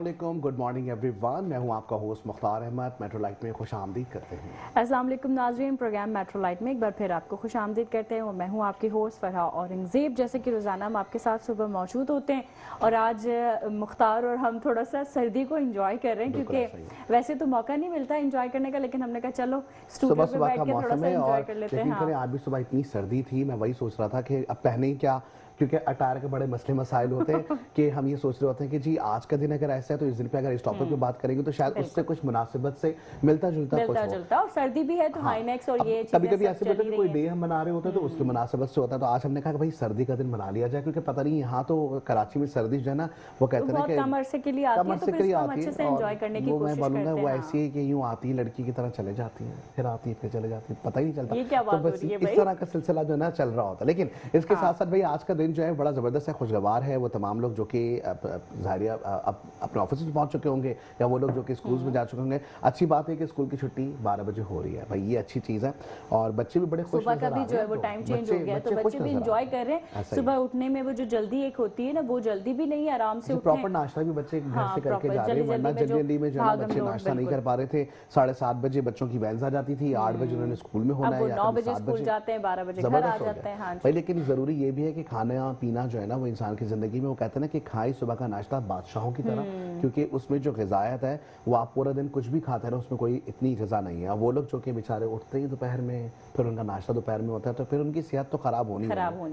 Good morning everyone. मैं हूं आपका host Mukhtar Ahmad. Metro light में खुश आमदीद करते हैं। अस्सलाम वालेकुम नाज़रीन, प्रोग्राम मेट्रो लाइट में एक बार फिर आपको खुश आमदीद करते हैं और मैं हूं आपकी होस्ट फरहा औरंगज़ेब। जैसे कि रोज़ाना हम आपके साथ सुबह मौजूद होते हैं और आज मुख्तार और हम थोड़ा सा सर्दी को एंजॉय कर रहे हैं क्योंकि वैसे तो मौका नहीं मिलता एंजॉय करने का, लेकिन हमने कहा चलो स्टूडियो पे बैठ के थोड़ा सा एंजॉय कर लेते हैं। लेकिन आज भी सुबह इतनी सर्दी थी, मैं वही सोच रहा था कि अब पहने ही क्या, क्योंकि अटायर के बड़े मसले मसाइल होते हैं कि हम ये सोच रहे होते हैं कि जी आज का दिन अगर ऐसा है तो इस दिन पे अगर इस टॉपिक पे बात करेंगे तो शायद उससे कुछ मुनासिबत से मिलता जुलता कुछ हो। और सर्दी भी है तो हाईनेक्स और ये कभी कभी ऐसे होता है कि कोई डे हम मना रहे होते हैं तो उसकी मुनासिबत से होता है। तो आज हमने कहा कि भाई सर्दी का दिन मना लिया जाए, क्योंकि पता नहीं यहाँ तो कराची में सर्दी जो है ना वो कहते हैं कि कम अरसे के लिए आती है, तो फिर हम अच्छे से एंजॉय करने की कोशिश करते हैं। वो ऐसी है कि यूं आती है लड़की की तरह चले जाती है, फिर आती है फिर चले जाती है, पता ही नहीं चलता। ये क्या बात हो रही है भाई? इस तरह का सिलसिला जो है ना चल रहा होता है। लेकिन इसके साथ साथ भाई आज का दिन जो है बड़ा जबरदस्त खुशगवार है। वो तमाम लोग जो कि ज़ाहिर अपने ऑफिस में पहुंच चुके होंगे या वो लोग जो कि स्कूल्स में जा चुके होंगे। अच्छी बात है कि स्कूल की छुट्टी 12 बजे हो रही है, भाई ये अच्छी चीज़ है और बच्चे भी बड़े खुश सुबह का भी जो है वो टाइम चेंज हो गया तो बच्चे भी इंजॉय कर रहे हैं। सुबह उठने में वो जो जल्दी एक होती है ना, वो जल्दी भी नहीं, आराम से प्रॉपर नाश्ता भी बच्चे घर से करके जा रहे हैं, वरना जल्दी में जो है बच्चे नाश्ता नहीं कर पा रहे थे। 7:30 बजे बच्चों की वैन आ जाती थी, 8 बजे उन्होंने स्कूल में होना है, 9 बजे स्कूल जाते हैं, 12 बजे घर आ जाते हैं। भाई लेकिन जरूरी ये भी है कि खाना पीना जो है ना वो इंसान की जिंदगी में, वो कहते हैं ना कि खाई सुबह का नाश्ता बादशाहों की तरह, क्योंकि उसमें जो ग़िज़ायत है वो आप पूरा दिन कुछ भी खाते हैं ना उसमें कोई इतनी ग़िज़ा नहीं है। वो लोग जो कि बेचारे उठते ही दोपहर में, फिर उनका नाश्ता दोपहर में होता है तो फिर उनकी सेहत तो खराब होनी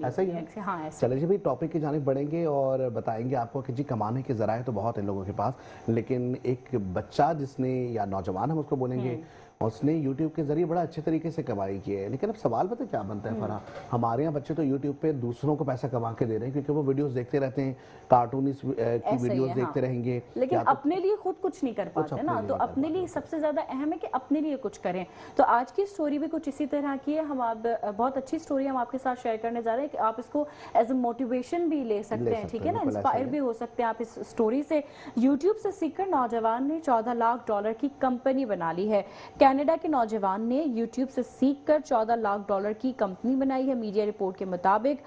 ऐसा ही है। चलिए जी भाई टॉपिक की जानिब बढ़ेंगे और बताएंगे आपको कि जी कमाने के ज़राए तो बहुत इन लोगों के पास, लेकिन एक बच्चा जिसने, या नौजवान हम उसको बोलेंगे, उसने YouTube के जरिए बड़ा अच्छे तरीके से कमाई की है। लेकिन अब सवाल पता क्या बनता है फरा, हमारे यहाँ बच्चे तो YouTube पे दूसरों को पैसा कमा के दे रहे हैं क्योंकि वो वीडियोस देखते रहते हैं, कार्टून की वीडियोस देखते रहेंगे, लेकिन अपने लिए खुद कुछ नहीं कर पाते ना। तो अपने लिए सबसे ज्यादा अहम है कि अपने लिए कुछ करें। तो आज की स्टोरी भी कुछ इसी तरह की है। हम आप बहुत अच्छी स्टोरी हम आपके साथ शेयर करने जा रहे हैं कि आप इसको एज ए मोटिवेशन भी ले सकते हैं, ठीक है ना, इंस्पायर भी हो सकते हैं आप इस स्टोरी से। यूट्यूब से सीखकर नौजवान ने $14 लाख की कंपनी बना ली है। कनाडा के नौजवान ने YouTube से सीखकर $14 लाख की कंपनी बनाई है। मीडिया रिपोर्ट के मुताबिक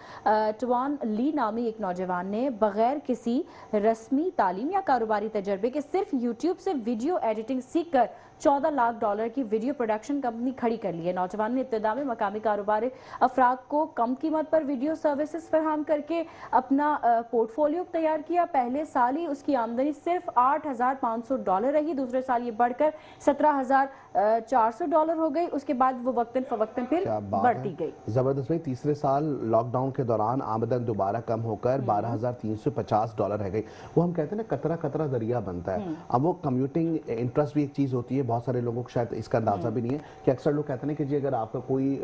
टवान ली नामी एक नौजवान ने बगैर किसी रस्मी तालीम या कारोबारी तजर्बे के सिर्फ YouTube से वीडियो एडिटिंग सीखकर $14 लाख की वीडियो प्रोडक्शन कंपनी खड़ी कर ली है। नौजवान ने इब्तिदा में मकामी कारोबारी अफराद को कम कीमत पर वीडियो सर्विसेज फराहम करके अपना पोर्टफोलियो तैयार किया। पहले साल ही उसकी आमदनी सिर्फ $8,500 रही, दूसरे साल ये बढ़कर $17,400 हो गई। उसके बाद वो वक्तन फवक्तन फिर बढ़ती गई। जबरदस्त भाई, तीसरे साल लॉकडाउन के दौरान आमदन दोबारा कम होकर $12,350 रह गई। वो हम कहते हैं ना कतरा कतरा दरिया बनता है। अब वो कम्यूटिंग इंटरेस्ट भी एक चीज होती है, बहुत सारे लोगों को शायद इसका अंदाजा भी नहीं है कि अक्सर लोग कहते हैं कि जी अगर आपका कोई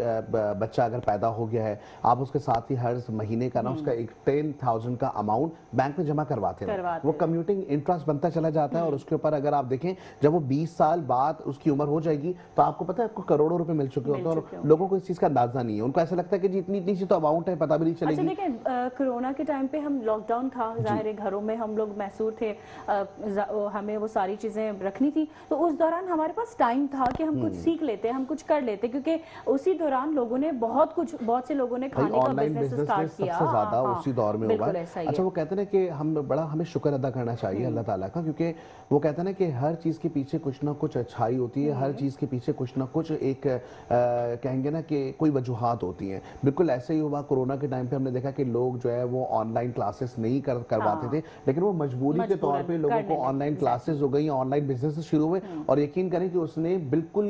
बच्चा अगर पैदा हो गया है, आप उसके साथ ही हर महीने का ना उसका एक 10,000 का अमाउंट बैंक में जमा करवाते हैं। वो कम्यूटिंग इंटरेस्ट बनता चला जाता है और उसके ऊपर अगर आप देखें जब वो 20 साल बाद उसकी उम्र हो जाएगी तो आपको पता है आपको करोड़ों रुपए मिल चुके होते हैं और लोगों को इस चीज का अंदाजा नहीं है। उनको ऐसा लगता है कि जी इतनी इतनी सी तो अमाउंट है, पता भी नहीं चलेगी। अच्छा देखिए, कोरोना के टाइम पे हम लॉकडाउन था, जाहिर है घरों में हम लोग महसूर थे, हमें वो सारी चीजें रखनी थी। तो उस दौरान हमारे पास टाइम था कि हम कुछ सीख लेते, हम कुछ कर लेते, क्योंकि उसी दौरान लोगों ने बहुत से लोगों ने खाने का बिजनेस स्टार्ट किया। सबसे ज्यादा उसी दौर में हुआ। अच्छा वो कहते हैं कि हमें शुक्र अदा करना चाहिए अल्लाह ताला का, क्योंकि वो कहते हैं ना कि हर चीज के पीछे कुछ ना कुछ अच्छाई होती है, हर चीज के पीछे कुछ ना कुछ एक कहेंगे ना कि कोई वजूहात होती हैं। बिल्कुल ऐसे ही हुआ कोरोना के टाइम पे, हमने देखा कि लोग जो है वो ऑनलाइन क्लासेस नहीं करवाते थे, लेकिन वो मजबूरी के तौर पे लोगों को ऑनलाइन क्लासेस हो गई, ऑनलाइन बिजनेस शुरू हुए और यकीन करें कि उसने बिल्कुल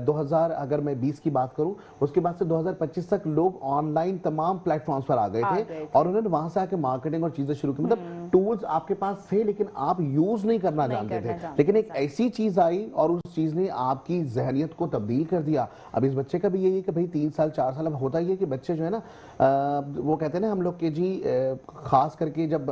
2000 अगर मैं 20 की बात करूं, उसके बाद से 2025 तक लोग ऑनलाइन तमाम प्लेटफॉर्म्स पर आ गए थे और उन्होंने वहां से आके मार्केटिंग और चीजें शुरू की। मतलब टूल्स आपके पास थे लेकिन आप यूज नहीं करना जानते थे। लेकिन एक ऐसी चीज आई और उस चीज ने आपकी जहनियत को तब्दील कर दिया। अब इस बच्चे का भी यही है कि भाई 3 साल 4 साल अब होता ही है कि बच्चे जो है ना वो कहते हैं ना हम लोग के जी खास करके जब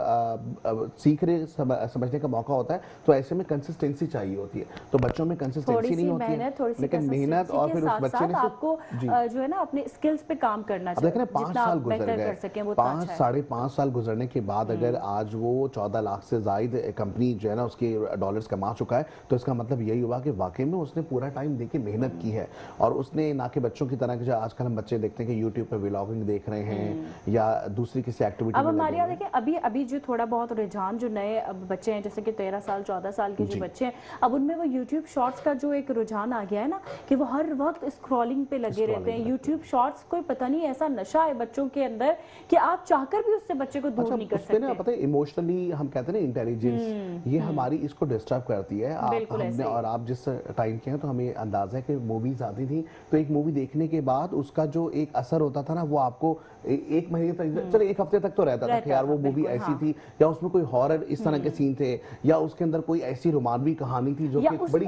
सीख रहे समझने का मौका होता है तो ऐसे में कंसिस्टेंसी चाहिए होती है। तो बच्चों में कंसिस्टेंसी नहीं होती है, लेकिन मेहनत और फिर उस बच्चे ने आपको जो है ना अपने स्किल्स पे काम करना चाहिए। देखिए 5 साल गुजर गए, 5 साढ़े 5 साल गुजरने के बाद अगर आज वो 14 लाख से जायद कंपनी जो है ना उसके डॉलर्स कमा चुका है, तो इसका मतलब यही हुआ कि वाकई में उसने पूरा टाइम देके मेहनत की है। और उसने ना कि बच्चों की तरह के जो आजकल हम बच्चे देखते हैं कि यूट्यूब पे व्लॉगिंग देख रहे हैं या दूसरी किसी एक्टिविटी अब में हमारे लगे यहाँ देखिए अभी जो थोड़ा बहुत रुझान जो नए अब बच्चे हैं जैसे कि 13 साल 14 साल के जो बच्चे हैं, अब उनमें वो यूट्यूब शॉर्ट्स का जो एक रुझान आ गया है ना कि वो हर वक्त स्क्रॉलिंग पे लगे रहते हैं। यूट्यूब शॉर्ट्स कोई पता नहीं ऐसा नशा है बच्चों के अंदर कि आप चाहकर भी उससे बच्चे को दूर नहीं कर सकते। ना पता है इमोशनली हम कहते हैं ना इंटेलिजेंस, ये हमारी इसको डिस्टर्ब करती है। हमने और आप जिस टाइम के हैं तो हमें अंदाजा है कि मूवीज आती थी तो एक मूवी देखने के बाद उसका जो एक असर होता था ना वो आपको एक महीने तक, चलो एक हफ्ते तक तो रहता था कि यार वो मूवी ऐसी थी, या उसमें कोई हॉरर इस तरह के सीन थे, या उसके अंदर कोई ऐसी रोमांचक कहानी थी जो कि बड़ी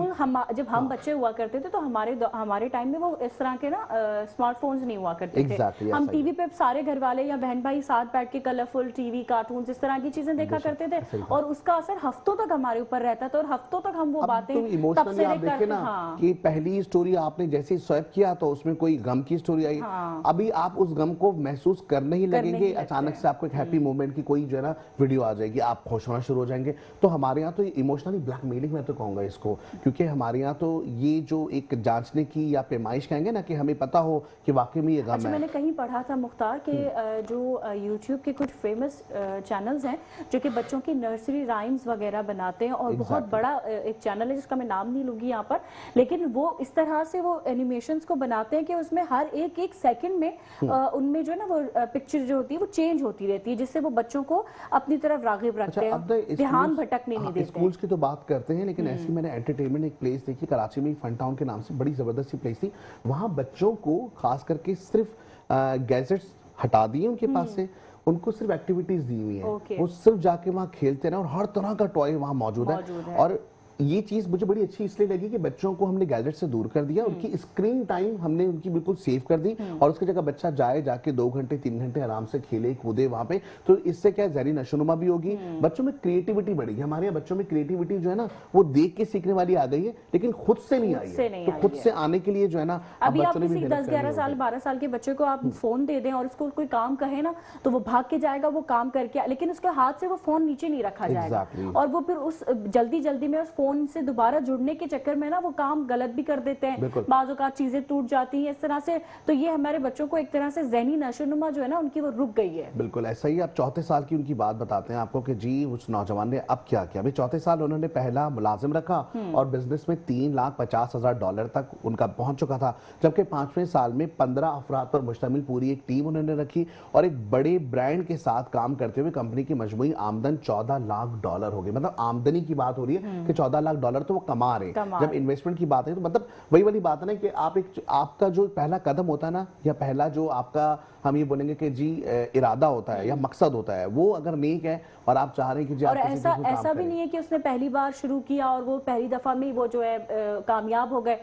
जब हम बच्चे हुआ करते थे तो हमारे टाइम में वो इस तरह के ना स्मार्टफोन्स नहीं हुआ करते थे। हम टीवी पे सारे घर वाले या बहन भाई साथ बैठ के कलरफुल टीवी कार्टून इस तरह की चीजें देखा करते थे और उसका असर हफ्तों तक हमारे ऊपर रहता था और हफ्तों तक हम वो बातें तब से लेकर कि पहली स्टोरी आपने जैसे स्वैप किया तो उसमें कोई गम की स्टोरी आई, अभी आप उस गम को महसूस करने ही लगेंगे, अचानक से आपको एक हैप्पी मोमेंट की कोई जो है ना वीडियो आ जाएगी, आप खुश होना शुरू हो जाएंगे। तो हमारे यहाँ तो इमोशनली ब्लैकमेलिंग मैं तो कहूंगा इसको, क्योंकि हमारे यहाँ तो ये जो एक जांचने की या पैमाइश कहेंगे ना कि हमें पता हो कि वाकई में ये गम है। मैंने कहीं पढ़ा था मुख्तार के जो यूट्यूब के कुछ फेमस चैनल्स हैं जो कि बच्चों की नर्सरी राइम्स वगैरह बनाते हैं और बहुत बड़ा एक चैनल है जिसका मैं नाम नहीं लूंगी यहाँ पर, लेकिन वो इस तरह से वो एनिमेशंस को बनाते हैं कि उसमें हर एक सेकंड में उनमें जो है ना वो पिक्चर जो होती है वो चेंज होती रहती है जिससे वो बच्चों को अपनी तरफ राग़िब रखते हैं, ध्यान भटकने नहीं देते। स्कूल्स की तो बात करते हैं लेकिन ऐसी मैंने एंटरटेनमेंट एक प्लेस देखी कराची में, फन टाउन के नाम से बड़ी जबरदस्त प्लेस थी। वहां बच्चों को खास करके सिर्फ गैजेट्स हटा दिए उनके पास से, उनको सिर्फ एक्टिविटीज दी हुई है, वो सिर्फ जाके वहां खेलते हैं और हर तरह का टॉय वहां मौजूद है। और ये चीज मुझे बड़ी अच्छी इसलिए लगी कि बच्चों को हमने गैजेट से दूर कर दिया, उनकी स्क्रीन टाइम हमने उनकी बिल्कुल सेव कर दी और उसकी जगह बच्चा जाके 2 घंटे 3 घंटे आराम से खेले कूदे वहां पे, तो इससे क्या जहरी नशोनुमा भी होगी, बच्चों में क्रिएटिविटी बढ़ेगी। हमारे यहाँ बच्चों में क्रिएटिविटी जो है ना वो देख के सीखने वाली आ गई है लेकिन खुद से नहीं आई है, तो खुद से आने के लिए जो है ना अभी आप किसी 10-11 साल 12 साल के बच्चे को आप फोन दे दें और उसको कोई काम कहे ना तो वो भाग के जाएगा, वो काम करके, लेकिन उसके हाथ से वो फोन नीचे नहीं रखा जाएगा और वो फिर उस जल्दी में उस फोन से दोबारा जुड़ने के चक्कर में ना वो काम गलत भी कर देते हैं, बाजू का चीजें टूट जाती हैं इस तरह से। तो ये हमारे बच्चों को एक तरह से ज़हनी नशोनुमा जो है ना उनकी वो रुक गई है। बिल्कुल ऐसा ही। आप 34 साल की उनकी बात बताते हैं आपको कि जी उस नौजवान ने अब क्या किया। अभी 34 साल उन्होंने पहला मुलाजिम रखा और बिजनेस में $3,50,000 तक उनका पहुंच चुका था, जबकि 5वें साल में 15 अफराद पर मुश्तमिल पूरी एक टीम उन्होंने रखी और एक बड़े ब्रांड के साथ काम करते हुए कंपनी की मजमूई आमदन $14 लाख हो गई। मतलब आमदनी की बात हो रही है कि $14 लाख तो वो कमा रहे हैं। जब इन्वेस्टमेंट की बात है तो मतलब वही वाली बात है ना कि आपका जो पहला कदम होता है ना या पहला जो आपका हम ये बोलेंगे कि जी इरादा होता है या मकसद होता है, वो अगर नेक है और आप चाह रहे हैं कि जी और ऐसा भी नहीं है कि उसने पहली बार शुरू किया और वो पहली दफा में वो जो है कामयाब हो गए।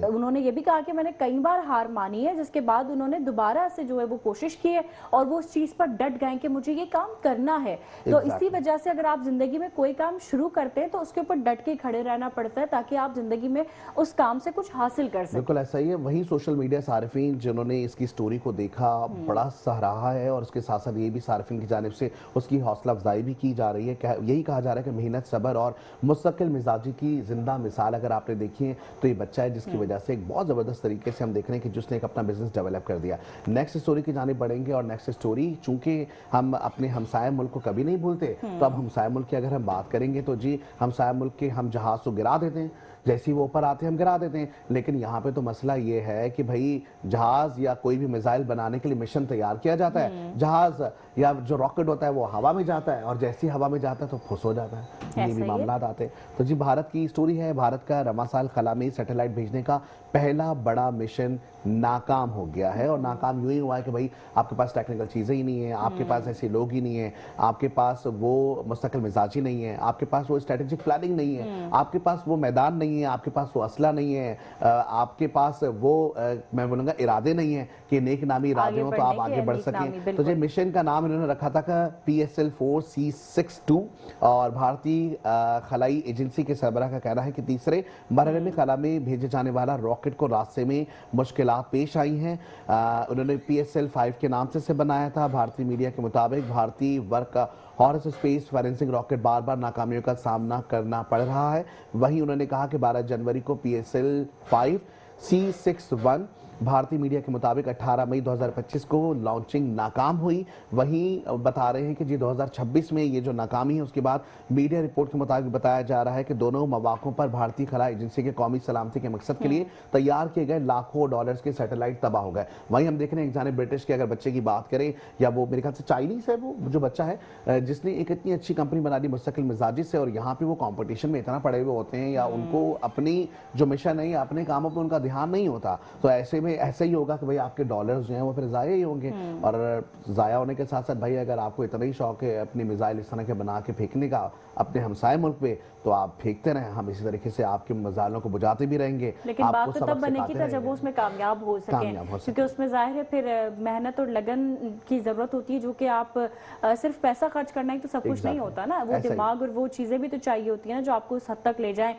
उन्होंने ये भी कहा कि मैंने कई बार हार मानी है, जिसके बाद उन्होंने दोबारा से जो है वो कोशिश की है और वो उस चीज पर डट गए कि मुझे ये काम करना है। तो इसी वजह से अगर आप जिंदगी में कोई काम शुरू करते हैं तो उसके ऊपर डट के खड़े रहना पड़ता है ताकि आप जिंदगी में उस काम से कुछ हासिल कर सकें। बिल्कुल ऐसा ही है। वही सोशल मीडिया सारिफीन जिन्होंने इसकी स्टोरी को देखा बड़ा सराहा है और उसके साथ साथ ये भी सारिफीन की जानिब से उसकी हौसला अफजाई भी की जा रही है। यही कहा जा रहा है कि मेहनत, सब्र और मुस्तकिल मिजाजी की जिंदा मिसाल अगर आपने देखी है तो ये बच्चा है जिसकी वजह से एक बहुत जबरदस्त तरीके से हम देख रहे हैं कि जिसने एक अपना बिजनेस डेवलप कर दिया। नेक्स्ट स्टोरी की जानिब बढ़ेंगे और नेक्स्ट स्टोरी चूंकि हम अपने हमसाया मुल्क को कभी नहीं भूलते तो अब हमसाया मुल्क की अगर हम बात करेंगे तो जी हमसाया मुल्क के हम जहाज को गिरा देते हैं, जैसे ही वो ऊपर आते हैं हम गिरा देते हैं। लेकिन यहाँ पे तो मसला ये है कि भाई जहाज या कोई भी मिसाइल बनाने के लिए मिशन तैयार किया जाता है, जहाज या जो रॉकेट होता है वो हवा में जाता है और जैसे ही हवा में जाता है तो फुस हो जाता है। ये भी मामला आते हैं। तो जी भारत की स्टोरी है। भारत का रमासाल खला में सैटेलाइट भेजने का पहला बड़ा मिशन नाकाम हो गया है और नाकाम यूं ही हुआ है कि भाई आपके पास टेक्निकल चीजें ही नहीं है, आपके पास ऐसे लोग ही नहीं है, आपके पास वो मुस्तकिल मिजाजी नहीं है, आपके पास वो स्ट्रेटेजिक प्लानिंग नहीं है, आपके पास वो मैदान नहीं है, आपके पास वो असला नहीं है, आपके पास वो मैं बोलूंगा इरादे नहीं है कि नेक नामी इरादे हो तो आप आगे बढ़ सकें। तो जो मिशन का नाम इन्होंने रखा था PSL-4C62 और भारतीय खलाई एजेंसी के सरबराह का कहना है कि तीसरे मरहले में खला में भेजे जाने वाला रॉकेट को रास्ते में मुश्किलात पेश आई हैं। उन्होंने PSL-5 के नाम से बनाया था। भारतीय मीडिया के मुताबिक भारतीय वर्क हॉरस स्पेस फॉरेंसिक रॉकेट बार बार नाकामियों का सामना करना पड़ रहा है। वहीं उन्होंने कहा कि 12 जनवरी को PSL 5 C61 भारतीय मीडिया के मुताबिक 18 मई 2025 को लॉन्चिंग नाकाम हुई। वहीं बता रहे हैं कि जी 2026 में ये जो नाकामी है उसके बाद मीडिया रिपोर्ट के मुताबिक बताया जा रहा है कि दोनों मौकों पर भारतीय खला एजेंसी के कौमी सलामती के मकसद के लिए तैयार किए गए लाखों डॉलर्स के सैटेलाइट तबाह हो गए। वहीं हम देख रहे हैं एक जाने ब्रिटिश के अगर बच्चे की बात करें, या वो मेरे ख्याल से चाइनीज है वो जो बच्चा है, जिसने एक इतनी अच्छी कंपनी बना दी मुस्तकिल मिजाजी से, और यहाँ पे वो कॉम्पिटिशन में इतना पड़े हुए होते हैं या उनको अपनी जो मिशन है या अपने कामों पर उनका ध्यान नहीं होता, तो ऐसे में ऐसा ही होगा कि भाई आपके डॉलर्स जो हैं वो फिर जाया ही होंगे। और जाया होने के साथ साथ भाई अगर आपको इतना ही शौक है अपनी मिसाइल इस तरह के बना के फेंकने का अपने हमसाए मुल्क पे, तो आप फेंकते रहें, हम इसी तरीके से आपके मिसाइलों को बुझाते भी रहेंगे। लेकिन बात तो तब बनेगी था जब वो उसमें कामयाब हो सके, क्योंकि उसमें जाहिर है फिर मेहनत और लगन की जरूरत होती है, जो कि आप सिर्फ पैसा खर्च करना ही तो सब कुछ नहीं होता ना, वो दिमाग और वो चीजें भी तो चाहिए होती है ना जो आपको उस हद तक ले जाए।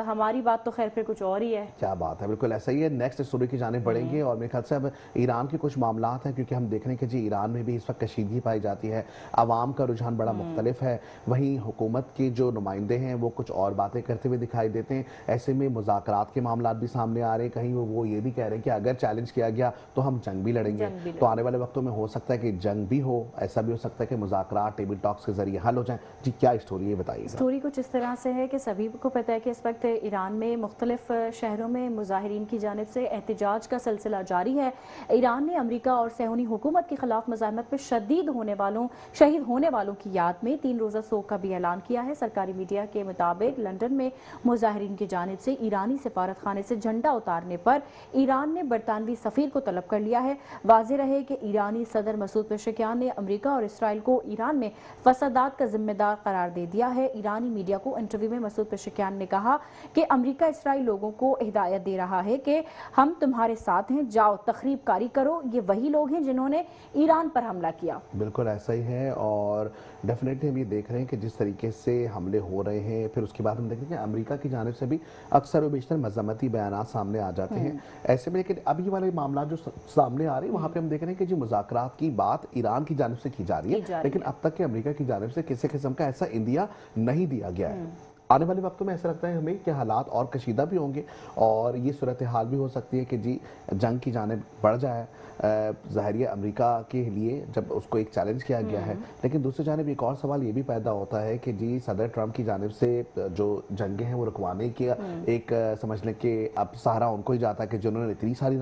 हमारी बात तो खैर फिर कुछ और ही है। क्या बात है, बिल्कुल ऐसा ही है। नेक्स्ट स्टोरी की जाने बढ़ेंगे और मेरे ख्याल से अब ईरान के कुछ मामला हैं, क्योंकि हम देख रहे हैं कि जी ईरान में भी इस वक्त कशीदगी पाई जाती है, आवाम का रुझान बड़ा मुख्तलिफ है। वहीं हुकूमत के जो नुमाइंदे हैं वो कुछ और बातें करते हुए दिखाई देते हैं। ऐसे में मुज़ाकरात के मामला भी सामने आ रहे हैं, कहीं वो ये भी कह रहे हैं कि अगर चैलेंज किया गया तो हम जंग भी लड़ेंगे। तो आने वाले वक्तों में हो सकता है कि जंग भी हो, ऐसा भी हो सकता है कि मुज़ाकरात टेबल टॉक्स के जरिए हल हो जाए। जी क्या स्टोरी है बताइए। स्टोरी कुछ इस तरह से है कि सभी को पता है कि इस वक्त ईरान में मुख्तलिफ शहरों में मुजाहिरीन की जानिब से एहतजाज का सिलसिला जारी है। ईरान ने अमेरिका और सहूनी हुकूमत के खिलाफ मज़ाहमत में शहीद होने वालों की याद में 3 रोज़ा शोक का भी ऐलान किया है। सरकारी मीडिया के मुताबिक लंदन में मुजाहिरीन की जानिब से ईरानी सिफारत खाने से झंडा उतारने पर ईरान ने बरतानवी सफीर को तलब कर लिया है। वाज़ेह रहे कि ईरानी सदर मसूद पेशेकियान ने अमेरिका और इसराइल को ईरान में फसादात का जिम्मेदार करार दे दिया है। ईरानी मीडिया को इंटरव्यू में मसूद पेशेकियान ने कहा कि अमेरिका इसराइल लोगों को हिदायत दे रहा है कि हम तुम्हारे साथ हैं, जाओ तखरीबकारी करो। ये वही लोग हैं जिन्होंने ईरान पर हमला किया। बिल्कुल ऐसा ही है और डेफिनेटली हम ये देख रहे हैं कि जिस तरीके से हमले हो रहे हैं, फिर उसके बाद हम देख रहे हैं कि अमेरिका की जानिब से भी अक्सर व बेशतर मजम्मती बयान सामने आ जाते हैं। ऐसे में लेकिन अभी वाले मामला जो सामने आ रहे हैं वहाँ पे हम देख रहे हैं कि जी मुज़ाकरात की बात ईरान की जानिब से की जा रही है, लेकिन अब तक के अमेरिका की जानिब से किसी किस्म का ऐसा इंदिया नहीं दिया गया है। आने वाले वक्तों में ऐसा लगता है हमें कि हालात और कशीदा भी होंगे और ये सूरत हाल भी हो सकती है कि जी जंग की जानिब बढ़ जाए। ज़ाहिर अमेरिका के लिए जब उसको एक चैलेंज किया गया है, लेकिन दूसरी जानिब एक और सवाल ये भी पैदा होता है कि जी सदर ट्रंप की जानिब से जो जंगें हैं वो रुकवाने की एक समझ लें कि अब सहारा उनको ही जाता है कि जिन्होंने इतनी सारी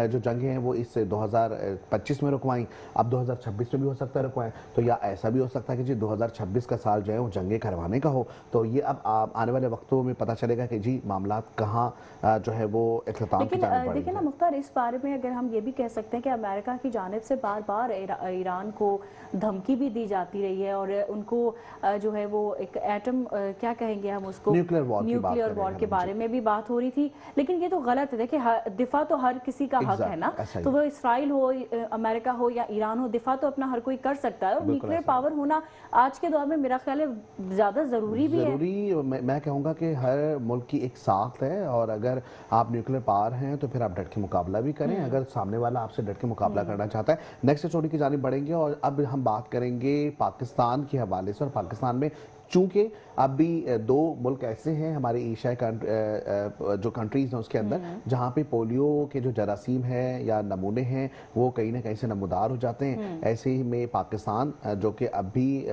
जो जंगें हैं वो इस 2025 में रुकवाई, अब 2026 में भी हो सकता है रुकवाएं। तो या ऐसा भी हो सकता है कि जी 2026 का साल जो है वो जंगें करवाने का हो। तो ये अब आने वाले वक्तों में पता चलेगा कि जी मामला कहाँ जो है वो इख्तिताम की जानिब बढ़ेंगे। देखिए ना मुख्तार, इस बारे में अगर हम ये भी कह सकते हैं कि अमेरिका की जानिब से बार बार ईरान को धमकी भी दी जाती रही है और उनको जो है वो एक एटम क्या कहेंगे हम उसको, न्यूक्लियर वॉर के बारे में भी बात हो रही थी। लेकिन ये तो गलत है। देखिए दिफा तो हर किसी का हक है ना, तो वो इसराइल हो, अमेरिका हो या ईरान हो, दिफा तो अपना हर कोई कर सकता है। और न्यूक्लियर पावर होना आज के दौर में मेरा ख्याल है ज्यादा जरूरी भी है। मैं कहूँगा कि हर मुल्क की एक साख है और अगर आप न्यूक्लियर पावर हैं तो फिर आप डट के मुकाबला भी करें, अगर सामने वाला आपसे डट के मुकाबला करना चाहता है। नेक्स्ट स्टोरी की जानिब बढ़ेंगे और अब हम बात करेंगे पाकिस्तान के हवाले से। और पाकिस्तान में चूंकि अब भी 2 मुल्क ऐसे हैं हमारे एशियाई जो कंट्रीज हैं उसके अंदर जहाँ पे पोलियो के जो जरासीम है या नमूने हैं वो कहीं ना कहीं से नमूदार हो जाते हैं। ऐसे ही में पाकिस्तान जो कि अब भी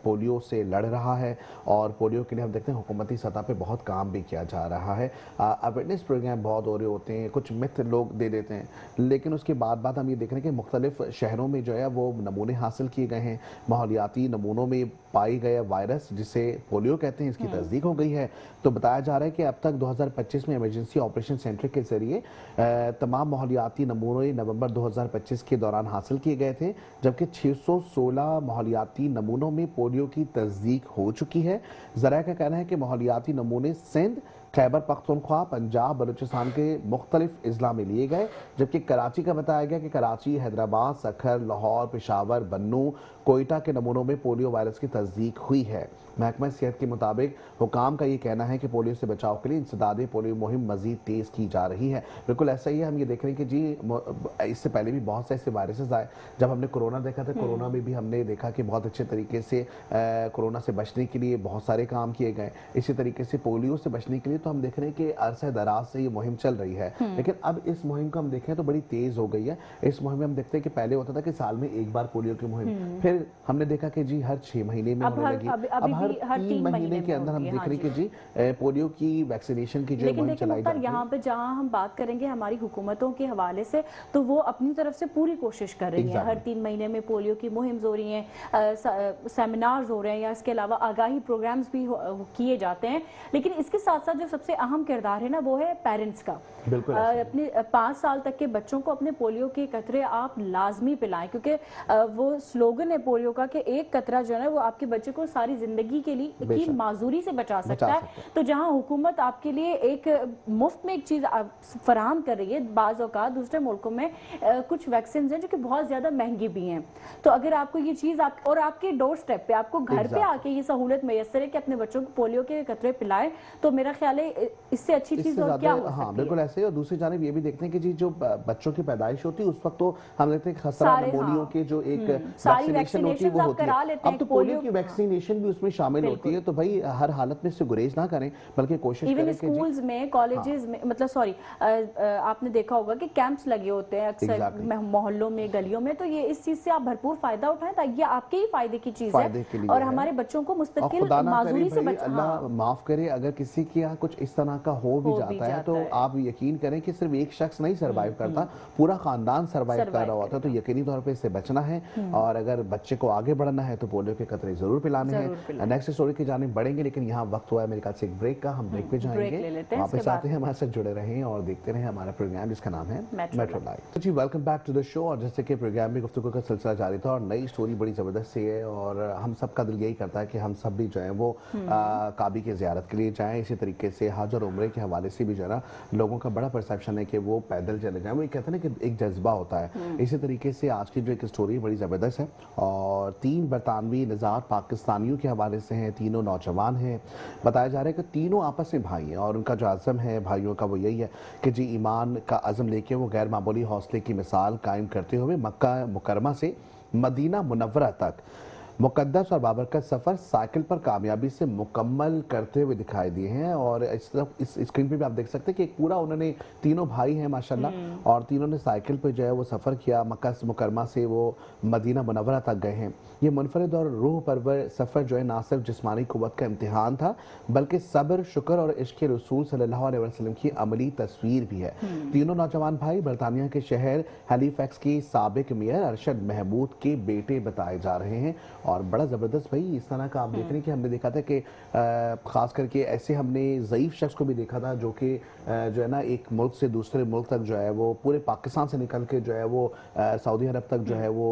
पोलियो से लड़ रहा है और पोलियो के लिए हम देखते हैं हुकूमती सतह पे बहुत काम भी किया जा रहा है। अवेयरनेस प्रोग्राम बहुत हो रहे होते हैं, कुछ मिथ लोग दे देते हैं, लेकिन उसके बाद हम ये देख रहे हैं कि मुख्तलिफ शहरों में जो है वो नमूने हासिल किए गए हैं। माहौलियाती नमूनों में पाई गए वायरस जिसे पोलियो कहते हैं इसकी तस्दीक हो गई है। तो बताया जा रहा है कि अब तक 2025 में इमरजेंसी ऑपरेशन सेंटर के जरिए तमाम माहौलियाती नमूने नवंबर 2025 के दौरान हासिल किए गए थे, जबकि 616 माहौलियाती नमूनों में पोलियो की तस्दीक हो चुकी है। जरा का कहना है कि माहौलियाती नमूने सिंध, खैबर पख्तूनख्वा, पंजाब, बलूचिस्तान के मुख्तलिफ अजला में लिए गए, जबकि कराची का बताया गया कि कराची, हैदराबाद, सखर, लाहौर, पेशावर, बन्नू, कोयटा के नमूनों में पोलियो वायरस की तस्दीक हुई है। महकमा सेहत के मुताबिक हुकाम का ये कहना है कि पोलियो से बचाव के लिए इंसदादी पोलियो मुहिम मजीद तेज की जा रही है। बिल्कुल ऐसा ही है। हम ये देख रहे हैं कि जी इससे पहले भी बहुत से ऐसे वायरसेस आए। जब हमने कोरोना देखा था, कोरोना में भी हमने देखा कि बहुत अच्छे तरीके से कोरोना से बचने के लिए बहुत सारे काम किए गए। इसी तरीके से पोलियो से बचने के लिए तो हम देख रहे हैं कि अरसे दराज से ये मुहिम चल रही है, लेकिन अब इस मुहिम को हम देखें तो बड़ी तेज हो गई है। इस मुहिम में हम देखते हैं कि पहले होता था कि साल में एक बार पोलियो की मुहिम, फिर हमने देखा कि जी हर 6 महीने में होने लगी। अब हर 3 महीने के अंदर हम देख रहे हैं कि जी पोलियो की वैक्सीनेशन की जो मुहिम चलाई जाती है। यहाँ पे जहाँ हम बात करेंगे हमारी हुकूमतों के हवाले से, तो वो अपनी तरफ से पूरी कोशिश कर रही है। हर 3 महीने में पोलियो की मुहिम हो रही है, सेमिनार्स हो रहे हैं, या इसके अलावा आगाही प्रोग्राम्स भी किए जाते हैं। लेकिन इसके साथ साथ जो सबसे अहम किरदार है ना, वो है पेरेंट्स का। बिल्कुल अपने 5 साल तक के बच्चों को अपने पोलियो के कतरे आप लाजमी पिलाएं, क्योंकि वो स्लोगन है पोलियो का कि एक कतरा जो है वो आपके बच्चे को सारी जिंदगी के लिए की माजूरी से बचा सकता है। तो जहां हुकूमत आपके लिए एक मुफ्त में एक चीज फराहम कर रही है, बाज़ औक़ात दूसरे मुल्कों में कुछ वैक्सीन हैं जो कि बहुत ज्यादा महंगी भी हैं। तो अगर आपको ये चीज और आपके डोर स्टेप पे, आपको घर पे आके ये सहूलत मैसर है कि अपने बच्चों को पोलियो के कतरे पिलाएं, तो मेरा ख्याल है इससे अच्छी चीज और क्या हो सकती है। हाँ बिल्कुल ऐसे। और दूसरी जानिब ये भी देखते हैं कि जी जो बच्चों की पैदाइश होती है उस वक्त तो हम देखते हैं खसरा पोलियो के जो एक वैक्सीनेशन होती है वो होती है। अब तो पोलियो की वैक्सीनेशन भी उसमें शामिल होती है। तो भाई हर हालत में इससे गुरेज ना करें, बल्कि कोशिश करें कि स्कूल्स में, कॉलेजेस में, मतलब सॉरी, आपने देखा होगा कि कैंप्स लगे होते हैं अक्सर मोहल्लों में, गलियों में। तो ये इस चीज से आप भरपूर फायदा उठाएं, ताकि आपके ही फायदे की चीज है और हमारे बच्चों को मुस्तकिल माजूरी से अल्लाह माफ करे अगर किसी के यहाँ कुछ इस तरह का हो भी जाता है, तो आप यकीन करें कि सिर्फ एक शख्स नहीं सर्वाइव करता, पूरा खानदान सर्वाइव कर रहा होता है। तो यकीनी तौर पे इससे बचना है, और अगर बच्चे को आगे बढ़ना है तो पोलियो के कतरे जरूर पिलाने हैं। नेक्स्ट स्टोरी की जानिब बढ़ेंगे, लेकिन यहाँ वक्त हुआ है मेरे ख्याल से एक ब्रेक का। हम ब्रेक पे जाएंगे, वापस आते हैं, हमारे साथ जुड़े रहें और देखते रहें हमारा प्रोग्राम जिसका नाम है मेट्रो लाइफ। जी welcome back to the show. और जैसे कि प्रोग्राम में गुफ्तगू का सिलसिला जारी था और नई स्टोरी बड़ी जबरदस्त सी है, और हम सब का दिल यही करता है कि हम सब भी जो है वो काबी की ज़ियारत के लिए जाएं। इसी तरीके से हज और उम्रे के हवाले से भी जो है ना लोगों का बड़ा परसेप्शन है कि वो पैदल चले जाएं। वो कहते हैं ना कि एक जज्बा होता है। इसी तरीके से आज की जो एक स्टोरी बड़ी ज़बरदस्त है, और 3 बरतानवी निज़ार पाकिस्तानियों के हवाले से हैं। तीनों नौजवान हैं। बताया जा रहा है कि तीनों आपस में भाई हैं, और उनका जो आज़म है भाइयों का वो यही है कि जी ईमान का अज़म लेके वो गैर मामूली हौसले की मिसाल कायम करते हुए मक्का मुकरमा से मदीना मुनव्वरा तक मुकद्दस और बाबरकत सफ़र साइकिल पर कामयाबी से मुकम्मल करते हुए दिखाई दिए हैं। और इस स्क्रीन पे भी आप देख सकते हैं कि एक पूरा उन्होंने, तीनों भाई हैं माशाल्लाह, और तीनों ने साइकिल पे जो है वो सफ़र किया। मक्का मुकरमा से वो मदीना मुनव्वरा तक गए हैं। ये मुनफरिद और रूह परवर सफ़र जो है ना सिर्फ जिस्मानी क़ुव्वत का इम्तिहान था, बल्कि सब्र, शुक्र और इश्क़ रसूल सल्लल्लाहु अलैहि वसल्लम की अमली तस्वीर भी है। तीनों नौजवान भाई बरतानिया के शहर हैलीफैक्स की साबिक मेयर अरशद महमूद के बेटे बताए जा रहे हैं। और बड़ा ज़बरदस्त भाई इस तरह का आप देख रहे हैं कि हमने देखा था कि ख़ास करके ऐसे हमने ज़ईफ़ शख्स को भी देखा था जो कि जो है ना एक मुल्क से दूसरे मुल्क तक जो है वो पूरे पाकिस्तान से निकल के जो है वो सऊदी अरब तक जो है वो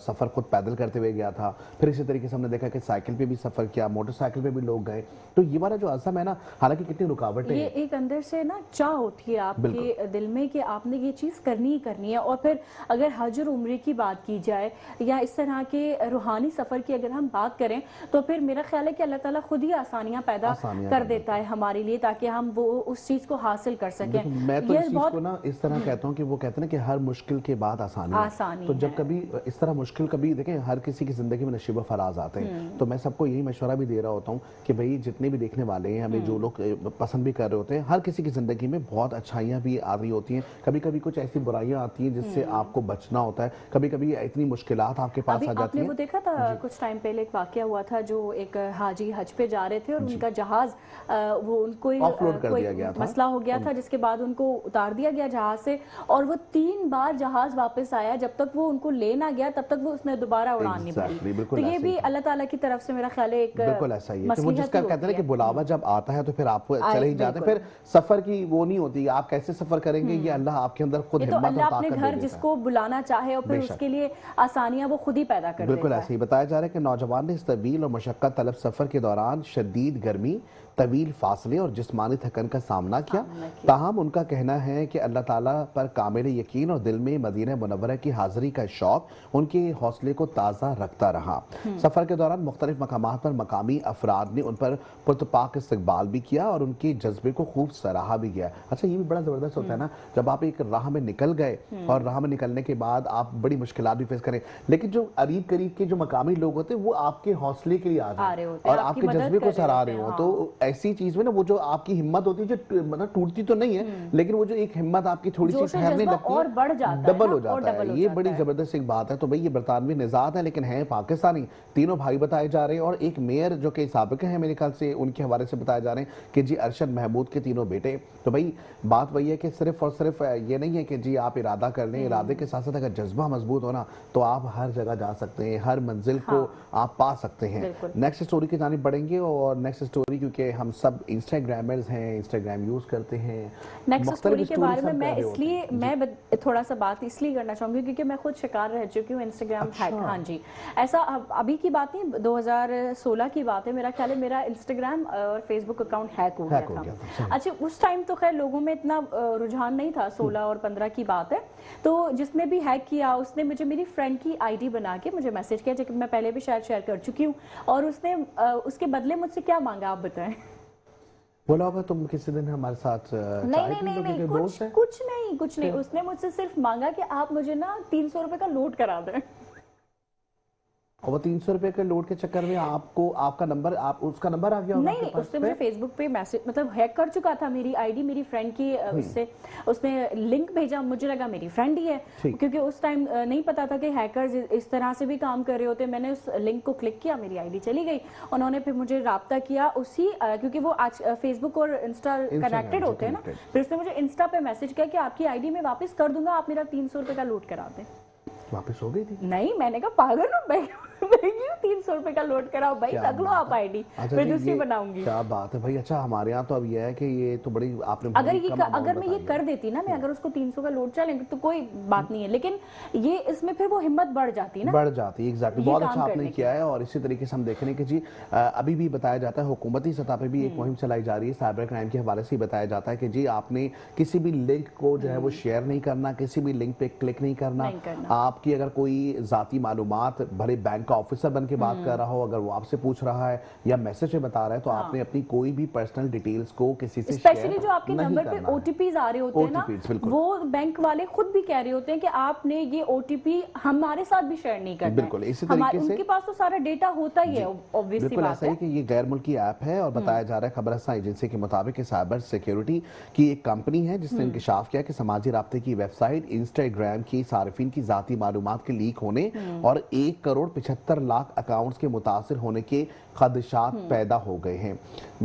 सफ़र खुद पैदल करते हुए गया था। फिर इसी तरीके से हमने देखा कि साइकिल पे भी सफ़र किया, मोटरसाइकिल पे भी लोग गए। तो ये वाला जो अज़म है ना, हालांकि कितनी रुकावटें, ये एक अंदर से ना चाह होती है आपके दिल में कि आपने ये चीज़ करनी ही करनी है। और फिर अगर हज और उम्रे की बात की जाए या इस तरह के रूहानी सफ़र की अगर हम बात करें, तो फिर मेरा ख्याल है कि अल्लाह ताला खुद ही आसानियां पैदा कर देता है हमारे लिए, ताकि हम वो उस चीज़ को हासिल कर सकें। मैं तो इस चीज़ को ना इस तरह कहता हूँ कि वो कहते हैं ना कि हर मुश्किल के बाद आसानी। तो जब कभी इस तरह मुश्किल, कभी देखें हर किसी की ज़िंदगी में नशीब फराज आते हैं, तो मैं सबको यही मशवरा भी दे रहा होता हूँ कि भाई जितने भी देखने वाले हैं, हमें जो लोग पसंद भी कर रहे होते हैं, हर किसी की ज़िंदगी में बहुत अच्छाइयाँ भी आ रही होती हैं। कभी कभी कुछ ऐसी बुराइयाँ आती हैं जिससे आपको बचना होता है। कभी कभी इतनी मुश्किलात आपके पास आ जाती हैं। वो देखा था कुछ टाइम पहले एक वाकया हुआ था, जो एक हाजी हज पे जा रहे थे और उनका जहाज वो उनको कोई मसला हो गया था, जिसके बाद उनको उतार दिया गया जहाज से, और वो 3 बार जहाज वापस आया। जब तक वो उनको ले ना गया तब तक वो उसने दोबारा उड़ान नहीं भरी। तो ये भी अल्लाह ताला की तरफ से मेरा ख्याल है एक बिल्कुल ऐसा ही है कि वो जिसका कहते हैं कि बुलावा जब आता है तो फिर आप चले ही जाते हैं। फिर सफर की वो नहीं होती, आप कैसे सफर करेंगे, ये अल्लाह आपके अंदर खुद हिम्मत और ताकत दे देता है। जिसको बुलाना चाहे और फिर उसके लिए आसानियां वो खुद ही पैदा कर देता है। बिल्कुल ऐसे ही बताया बताया जा रहा है कि नौजवान ने इस तवील और मशक्कत तलब सफर के दौरान शदीद गर्मी, तवील फासले और जिस्मानी थकन का सामना किया। ताहम उनका कहना है कि अल्लाह ताला पर कामिल यकीन और दिल में मदीना मुनव्वरा की हाजिरी का शौक उनके हौसले को ताज़ा रखता रहा। सफर के दौरान मुख्तलिफ मकामात पर मकामी अफराद ने उन पर पुरतपाक इस्तकबाल भी किया और उनके जज्बे को खूब सराहा भी गया। अच्छा, ये भी बड़ा जबरदस्त होता है ना, जब आप एक राह में निकल गए और राह में निकलने के बाद आप बड़ी मुश्किलात भी फेस करें, लेकिन जो करीब करीब के जो मकामी लोग होते हैं वो आपके हौसले के लिए आ रहे होते हैं और आपके जज्बे को सराह रहे हो। तो ऐसी चीज में ना वो जो आपकी हिम्मत होती है, जो मतलब टूटती तो नहीं है, लेकिन वो जो एक हिम्मत आपकी थोड़ी सी ठहरने लगती है और बढ़ जाता है, डबल हो जाता है। ये बड़ी जबरदस्त एक बात है। तो भाई ये बरतानवी निजात है लेकिन है पाकिस्तानी, तीनों भाई बताए जा रहे हैं और एक मेयर जो कि साबिक है मेरे ख्याल से, उनके हवाले से बताया जा रहे हैं कि जी अरशद महमूद के तीनों बेटे। तो भाई बात वही है कि सिर्फ और सिर्फ ये नहीं है कि जी आप इरादा कर लें, इरादे के साथ साथ अगर जज्बा मजबूत हो ना तो आप हर जगह जा सकते हैं, हर मंजिल को आप पा सकते हैं। नेक्स्ट स्टोरी की जानिब बढ़ेंगे और नेक्स्ट स्टोरी, क्योंकि हम सब इंस्टाग्रामर्स हैं, इंस्टाग्राम यूज करते हैं। नेक्स्ट स्टोरी के बारे में मैं इसलिए थोड़ा सा बात इसलिए करना चाहूंगी क्योंकि मैं खुद शिकार रह चुकी हूँ इंस्टाग्राम हैक। हाँ जी, ऐसा अभी की बात नहीं, 2016 की बात है मेरा ख्याल है। मेरा इंस्टाग्राम और फेसबुक अकाउंट हैक हो गया था। अच्छा, उस टाइम तो खैर लोगों में इतना रुझान नहीं था, 16 और 15 की बात है। तो जिसने भी हैक किया उसने मुझे मेरी फ्रेंड की आईडी बना के मुझे मैसेज किया, जो मैं पहले भी शायद शेयर कर चुकी हूँ, और उसने उसके बदले मुझसे क्या मांगा आप बताएं? बोला होगा तुम किसी दिन हमारे साथ नहीं, कुछ नहीं। उसने मुझसे सिर्फ मांगा कि आप मुझे ना 300 रुपए का लोड करा दें। और वो 300 रुपए के लोड के चक्कर में आपको आपका नंबर, आप उसका नंबर आ गया होगा? नहीं, उसने मुझे फेसबुक पे मैसेज, मतलब हैक कर चुका था मेरी आईडी, मेरी फ्रेंड की उससे उसने लिंक भेजा। मुझे लगा मेरी फ्रेंड ही है, क्योंकि उस टाइम नहीं पता था कि हैकर्स इस तरह से भी काम कर रहे होते। मैंने उस लिंक को क्लिक किया, मेरी आईडी चली गई। उन्होंने फिर मुझे राब्ता किया उसी, क्योंकि वो आज फेसबुक और इंस्टा कनेक्टेड होते हैं ना, फिर उसने मुझे इंस्टा पे मैसेज किया कि आपकी आईडी में वापस कर दूंगा, आप मेरा 300 रुपए का लोड करा दें। वापस हो गई थी? नहीं, मैंने कहा पागल हो भाई, 300 रुपए का लोड कराओ भाई, रख लो आप आईडी, फिर दूसरी बनाऊंगी। क्या बात है भाई। अच्छा, हमारे यहाँ तो अब ये है कि ये तो बड़ी आपने अगर मैं ये कर देती ना, मैं अगर उसको 300 का लोड चलेंगे तो कोई बात नहीं है, लेकिन ये इसमें फिर वो हिम्मत बढ़ जाती है ना, बढ़ जाती है। एग्जैक्टली, बहुत अच्छा आपने किया है। और इसी तरीके से हम देख रहे हैं कि जी अभी भी बताया जाता है, हुकूमती सतह पे भी एक मुहिम चलाई जा रही है, साइबर क्राइम के हवाले से बताया जाता है कि जी आपने किसी भी लिंक को जो है वो शेयर नहीं करना, किसी भी लिंक पे क्लिक नहीं करना। आपकी अगर कोई जाती मालूमात, भले बैंक का ऑफिसर बन के बात कर रहा हो, अगर वो आपसे पूछ रहा है या मैसेज में बता रहा है, तो आपने अपनी कोई भी पर्सनल डिटेल्स को किसी से स्पेशली जो आपके नंबर पे ओटीपीज आ रहे होते हैं ना, वो बैंक वाले खुद भी कह रहे होते हैं कि आपने ये ओटीपी हमारे साथ भी शेयर नहीं करना। बिल्कुल इसी तरीके से उनके पास तो सारा डेटा होता ही है, ऑब्वियसली बात ऐसा है कि ये गैर मुल्की ऐप है और बताया जा रहा है खबरसां एजेंसी के मुताबिक साइबर सिक्योरिटी की एक कंपनी है जिसने इंकशाफ किया कि समाजी राब्ते की वेबसाइट इंस्टाग्राम की सार्फिन की जाती मालूमात के लीक होने और 1 करोड़ 75 लाख अकाउंट्स के मुतासिर होने के खदशात पैदा हो गए हैं।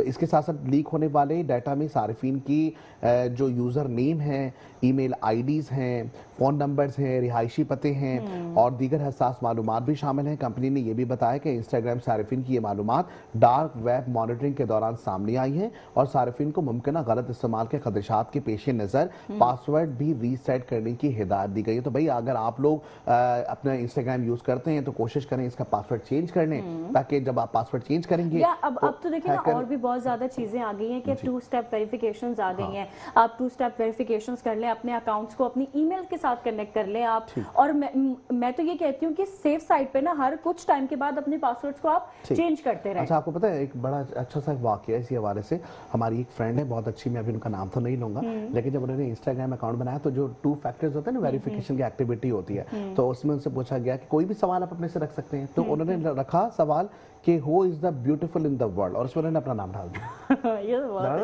इसके साथ साथ लीक होने वाले डाटा में सार्फिन की जो यूजर नेम है, ईमेल आईडीज हैं, फोन नंबर्स हैं, रिहायशी पते हैं और दीगर हसास मालूमात भी शामिल हैं। कंपनी ने यह भी बताया कि इंस्टाग्राम सार्फिन की ये मालूमात डार्क वेब मॉनिटरिंग के दौरान सामने आई है और सार्फिन को मुमकिन गलत इस्तेमाल के खदशात के पेश नज़र पासवर्ड भी रीसेट करने की हिदायत दी गई है। तो भाई अगर आप लोग अपना इंस्टाग्राम यूज करते हैं तो कोशिश करें इसका पासवर्ड चेंज कर लें, ताकि जब आप पासवर्ड चेंज करेंगे अब तो देखिए ना, और भी बहुत ज्यादा चीजें आ गई हैं कि 2 स्टेप वेरिफिकेशंस आ गई हैं। आप 2 स्टेप वेरिफिकेशंस कर लें, अपने अकाउंट्स को अपनी ईमेल के साथ कनेक्ट कर लें आप। और मैं तो ये कहती हूँ कि सेफ साइड पे ना हर कुछ टाइम के बाद अपने पासवर्ड्स को आप चेंज करते रहें। अच्छा, आपको पता है एक बड़ा अच्छा सा वाकया इसी हवाले से, हमारी एक फ्रेंड है बहुत अच्छी, मैं अभी उनका नाम तो नहीं लूंगा, लेकिन जब उन्होंने इंस्टाग्राम अकाउंट बनाया तो जो 2 फैक्टर्स होते हैं ना, वेरिफिकेशन की एक्टिविटी होती है, तो उसमें उनसे पूछा गया कि कोई भी सवाल आप अपने से रख सकते हैं, तो उन्होंने रखा सवाल कि who is the beautiful in the world, और उसमें उन्होंने अपना नाम डाल दिया। ये बहुत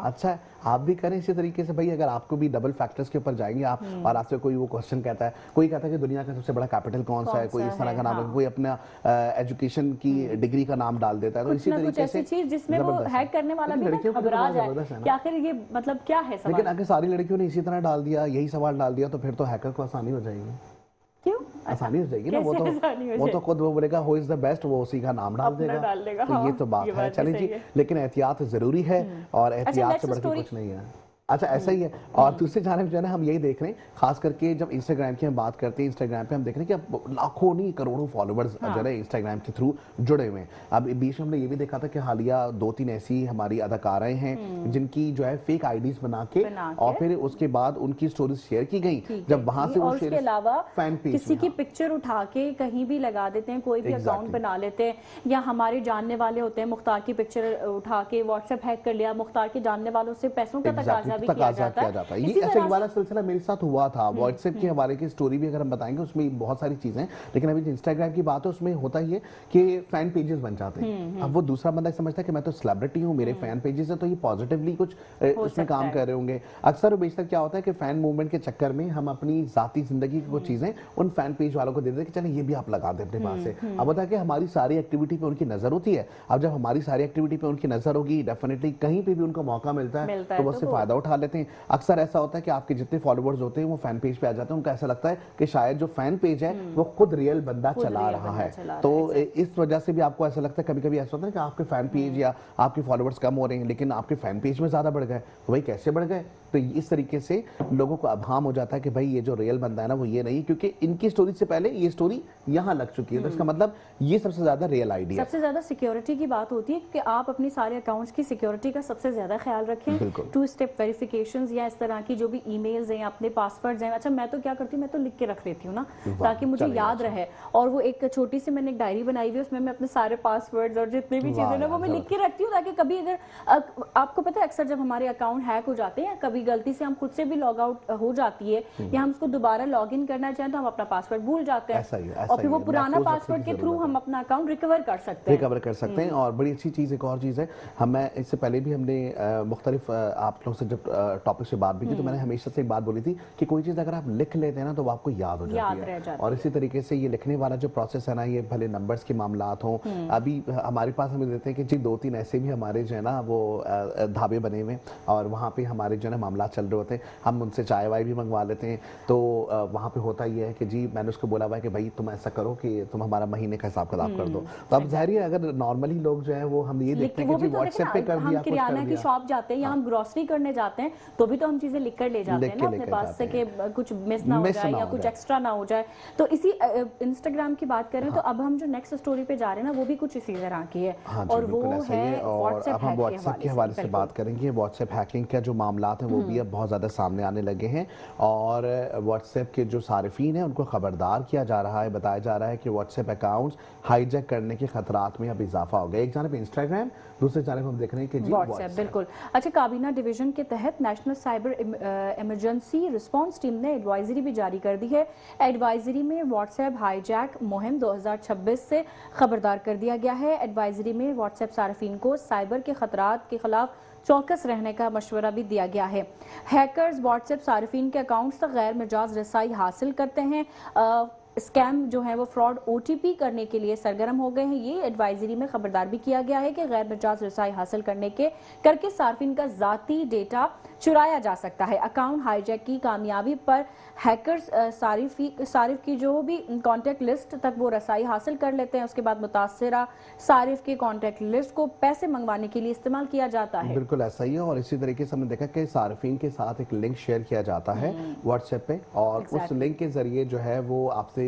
अच्छा है, आप भी करें इसी तरीके से भाई। अगर आपको भी डबल फैक्टर्स के ऊपर जाएंगे आप और आपसे कोई वो क्वेश्चन कहता है, कोई कहता है कि दुनिया का सबसे बड़ा कैपिटल कौन सा है, कोई इस तरह का नाम, कोई अपना एजुकेशन की डिग्री का नाम डाल देता है, तो इसी तरीके से चीज जिसमें वो हैक करने वाला भी घबरा जाए कि आखिर ये मतलब क्या है सवाल। लेकिन अगर सारी लड़कियों ने इसी तरह डाल दिया, यही सवाल डाल दिया, तो फिर तो हैकर को आसानी हो जाएगी। क्यों आसानी हो जाएगी ना, वो तो खुद वो बोलेगा हु इज द बेस्ट, वो उसी का नाम डाल देगा। तो ये तो बात है। चलिए जी, लेकिन एहतियात जरूरी है और एहतियात से बढ़कर कुछ नहीं है। अच्छा ऐसा ही है। और दूसरी जानब जो है ना हम यही देख रहे हैं, खास करके जब इंस्टाग्राम की हम बात करते हैं, इंस्टाग्राम पे हम देख रहे हैं कि अब लाखों नहीं करोड़ों फॉलोवर्स जो है इंस्टाग्राम के थ्रू जुड़े हुए हैं। अब बीच में हमने ये भी देखा था कि हालिया 2-3 ऐसी हमारी अदाकाराएं हैं जिनकी जो है फेक आईडीज बना के और फिर उसके बाद उनकी स्टोरीज शेयर की गई। जब वहां से वो उसके अलावा फैन पेज किसी की पिक्चर उठा के कहीं भी लगा देते हैं, कोई भी अकाउंट बना लेते हैं, या हमारे जानने वाले होते हैं, मुख्तार की पिक्चर उठा के व्हाट्सएप हैक कर लिया, मुख्तार के जानने वालों से पैसों का तकाजा भी किया जाता है। ये ऐसा वाला सिलसिला मेरे साथ हुआ था। व्हाट्सएप के हवाले की स्टोरी भी अगर हम बताएंगे उसमें बहुत सारी चीजें, लेकिन अभी इंस्टाग्राम की बात है उसमें होता ही है कि फैन पेजेस बन जाते हैं। अब वो दूसरा बंदा समझता है कि मैं तो सेलिब्रिटी हूँ, मेरे फैन पेजेस है, तो ये पॉजिटिवली कुछ उसमें काम कर रहे होंगे। अक्सर बेशक क्या होता है कि फैन मूवमेंट के चक्कर में हम अपनी जाती जिंदगी की कुछ चीजें उन फैन पेज वालों को दे देते कि चलो ये भी आप लगा दे अपने पास से। अब बता कि हमारी सारी एक्टिविटी पे उनकी नजर होती है। अब जब हमारी सारी एक्टिविटी पे उनकी नजर होगी, डेफिनेटली कहीं पे भी उनको मौका मिलता है तो वो उससे फायदा उठा लेते हैं। अक्सर ऐसा होता है कि आपके जितने फॉलोवर्स होते हैं वो फैन पेज पे आ जाते हैं, उनको ऐसा लगता है कि शायद जो फैन पेज है वो खुद रियल बंदा चला रहा है। तो इस वजह से भी आपको ऐसा लगता है, कभी कभी ऐसा होता है कि आपके फैन पेज या आपके फॉलोवर्स कम हो रहे हैं लेकिन आपके फैन पेज में ज्यादा बढ़ गए, तो भाई कैसे बढ़ गए? तो इस तरीके से लोगों को अभाम हो जाता है कि भाई ये जो रियल बंदा है ना वो ये नहीं, क्योंकि इनकी स्टोरी से पहले ये स्टोरी यहाँ लग चुकी है। तो इसका मतलब ये सबसे ज्यादा रियल आईडी है। सबसे ज्यादा सिक्योरिटी की बात होती है कि आप अपनी सारे अकाउंट्स की सिक्योरिटी का सबसे ज्यादा ख्याल रखें। 2 स्टेप वेरिफिकेशंस या इस तरह की जो भी ईमेल्स हैं, अपने पासवर्ड्स हैं। अच्छा मैं तो क्या करती हूँ, मैं तो लिख के रख लेती हूँ ना, ताकि मुझे याद रहे। और वो एक छोटी सी मैंने एक डायरी बनाई हुई है, उसमें मैं अपने सारे पासवर्ड्स और जितने भी चीजें ना वो मैं लिख के रखती हूँ, ताकि कभी अगर आपको पता है अक्सर जब हमारे अकाउंट हैक हो जाते हैं, कभी गलती से हम खुद से भी लॉग आउट हो जाती है या हम उसको दोबारा लॉग इन करना चाहें तो हम अपना पासवर्ड भूल जाते हैं और फिर वो पुराना पासवर्ड के थ्रू हम अपना अकाउंट रिकवर कर सकते हैं। और बड़ी अच्छी चीज एक और चीज है, हमें इससे पहले भी हमने मुख्तलिफ आप लोग से जब टॉपिक से बात भी की तो मैंने हमेशा से एक बात बोली थी कि कोई चीज अगर आप लिख लेते हैं ना तो वो आपको याद हो जाती है। और इसी तरीके से ये लिखने वाला जो प्रोसेस है ना, ये भले नंबर्स के मामलात हों, अभी हमारे पास हमें देते हैं कि जी 2-3 ऐसे भी हमारे जो है ना वो ढाबे बने हुए और वहाँ पे हमारे जो है ना मामला चल रहे होते हैं, हम उनसे चाय वाय भी मंगवा लेते हैं। तो वहाँ पे होता ही है कि जी मैंने उसको बोला हुआ है कि भाई तुम ऐसा करो कि तुम हमारा महीने का हिसाब किताब कर दो। तो अब जाहिर है अगर नॉर्मली लोग जो है वो हम ये देखते हैं कि जी व्हाट्सएप पे कर दिया, हम किराना की शॉप जाते हैं या हम ग्रोसरी करने जाते हैं तो भी तो हम चीजें लिख कर ले जाते हैं ना अपने पास से कि कुछ मिस ना हो जाए या कुछ एक्स्ट्रा ना हो जाए। तो इसी इंस्टाग्राम की बात करें तो अब हम जो नेक्स्ट स्टोरी पे जा रहे हैं ना वो भी कुछ इसी तरह की है और वो है व्हाट्सएप के हवाले से बात करेंगे। व्हाट्सएप हैकिंग का जो मामला है वो भी अब बहुत ज्यादा सामने आने लगे हैं और व्हाट्सएप के जो सारिफीन हैं उनको खबरदार किया जा रहा है। बताया जा रहा है कि व्हाट्सएप अकाउंट्स हाईजैक करने के खतरात में अब इजाफा हो गया। एक जानब इंस्टाग्राम, दूसरे जानब हम देख रहे हैं कि जी व्हाट्सएप। बिल्कुल। अच्छा, काबीना डिवीजन के तहत national cyber emergency response team ने एडवाइजरी भी जारी कर दी है। एडवाइजरी में व्हाट्सएप हाईजैक मुहिम 2026 से खबरदार कर दिया गया है। एडवाइजरी में व्हाट्सएप सार्फिन को साइबर के खतरात के खिलाफ चौकस रहने का मशवरा भी दिया गया है। हैकर्स व्हाट्सएप सार्फिन के अकाउंट्स तक गैर मिजाज रसाई हासिल करते हैं, स्कैम जो है वो फ्रॉड OTP करने के लिए सरगर्म हो गए हैं। ये एडवाइजरी में खबरदार भी किया गया है कि गैर मिजाज रसाई हासिल करके सार्फिन का जाती डेटा चुराया जा सकता है। अकाउंट हाईजैक की कामयाबी पर हैकर्स सारिफ की जो भी कॉन्टैक्ट लिस्ट तक वो रसाई हासिल कर लेते हैं। उसके बाद मुतासरा सारिफ के कॉन्टैक्ट लिस्ट को पैसे मंगवाने के लिए इस्तेमाल किया जाता है। बिल्कुल ऐसा ही है। और इसी तरीके से हमने देखा कि सारिफीन के साथ एक लिंक शेयर किया जाता है व्हाट्सएप पे और उस लिंक के जरिए जो है वो आपसे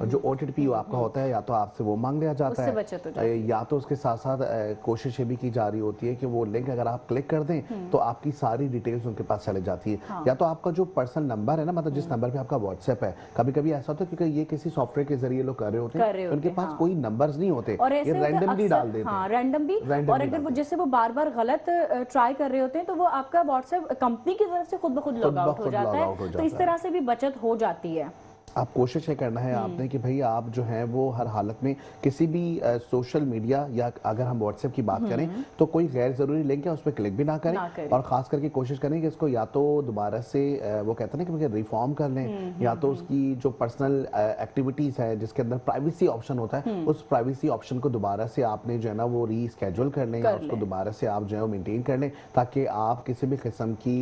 जो OTP आपका होता है या तो आपसे वो मांग लिया जाता है या तो उसके साथ साथ कोशिश ये भी की जा रही होती है कि वो लिंक अगर आप क्लिक कर दें तो आपकी सारी डिटेल्स उनके पास चले जाती है। या तो आपका जो पर्सनल नंबर है ना, मतलब जिस नंबर पे आपका व्हाट्सएप है, कभी कभी ऐसा होता है क्योंकि ये किसी सॉफ्टवेयर के जरिए लोग कर रहे होते हैं, उनके पास कोई नंबर्स नहीं होते, ये रैंडमली डाल देते हैं। रैंडमली। और अगर वो जैसे वो बार बार गलत ट्राई कर रहे होते हैं तो वो आपका व्हाट्सएप कंपनी की तरफ से खुद ब खुद लॉग आउट हो जाता है। तो इस तरह से भी बचत हो जाती है। आप कोशिश ये करना है आपने कि भाई आप जो है वो हर हालत में किसी भी सोशल मीडिया या अगर हम व्हाट्सएप की बात करें तो कोई गैर जरूरी लिंक है उस पर क्लिक भी ना करें और खास करके कोशिश करें कि इसको या तो दोबारा से वो कहते हैं कि रिफॉर्म कर लें या तो उसकी जो पर्सनल एक्टिविटीज है जिसके अंदर प्राइवेसी ऑप्शन होता है उस प्राइवेसी ऑप्शन को दोबारा से आपने जो है ना वो रीस्केड्यूल कर लें या उसको दोबारा से आप जो है वो मेंटेन कर लें ताकि आप किसी भी किस्म की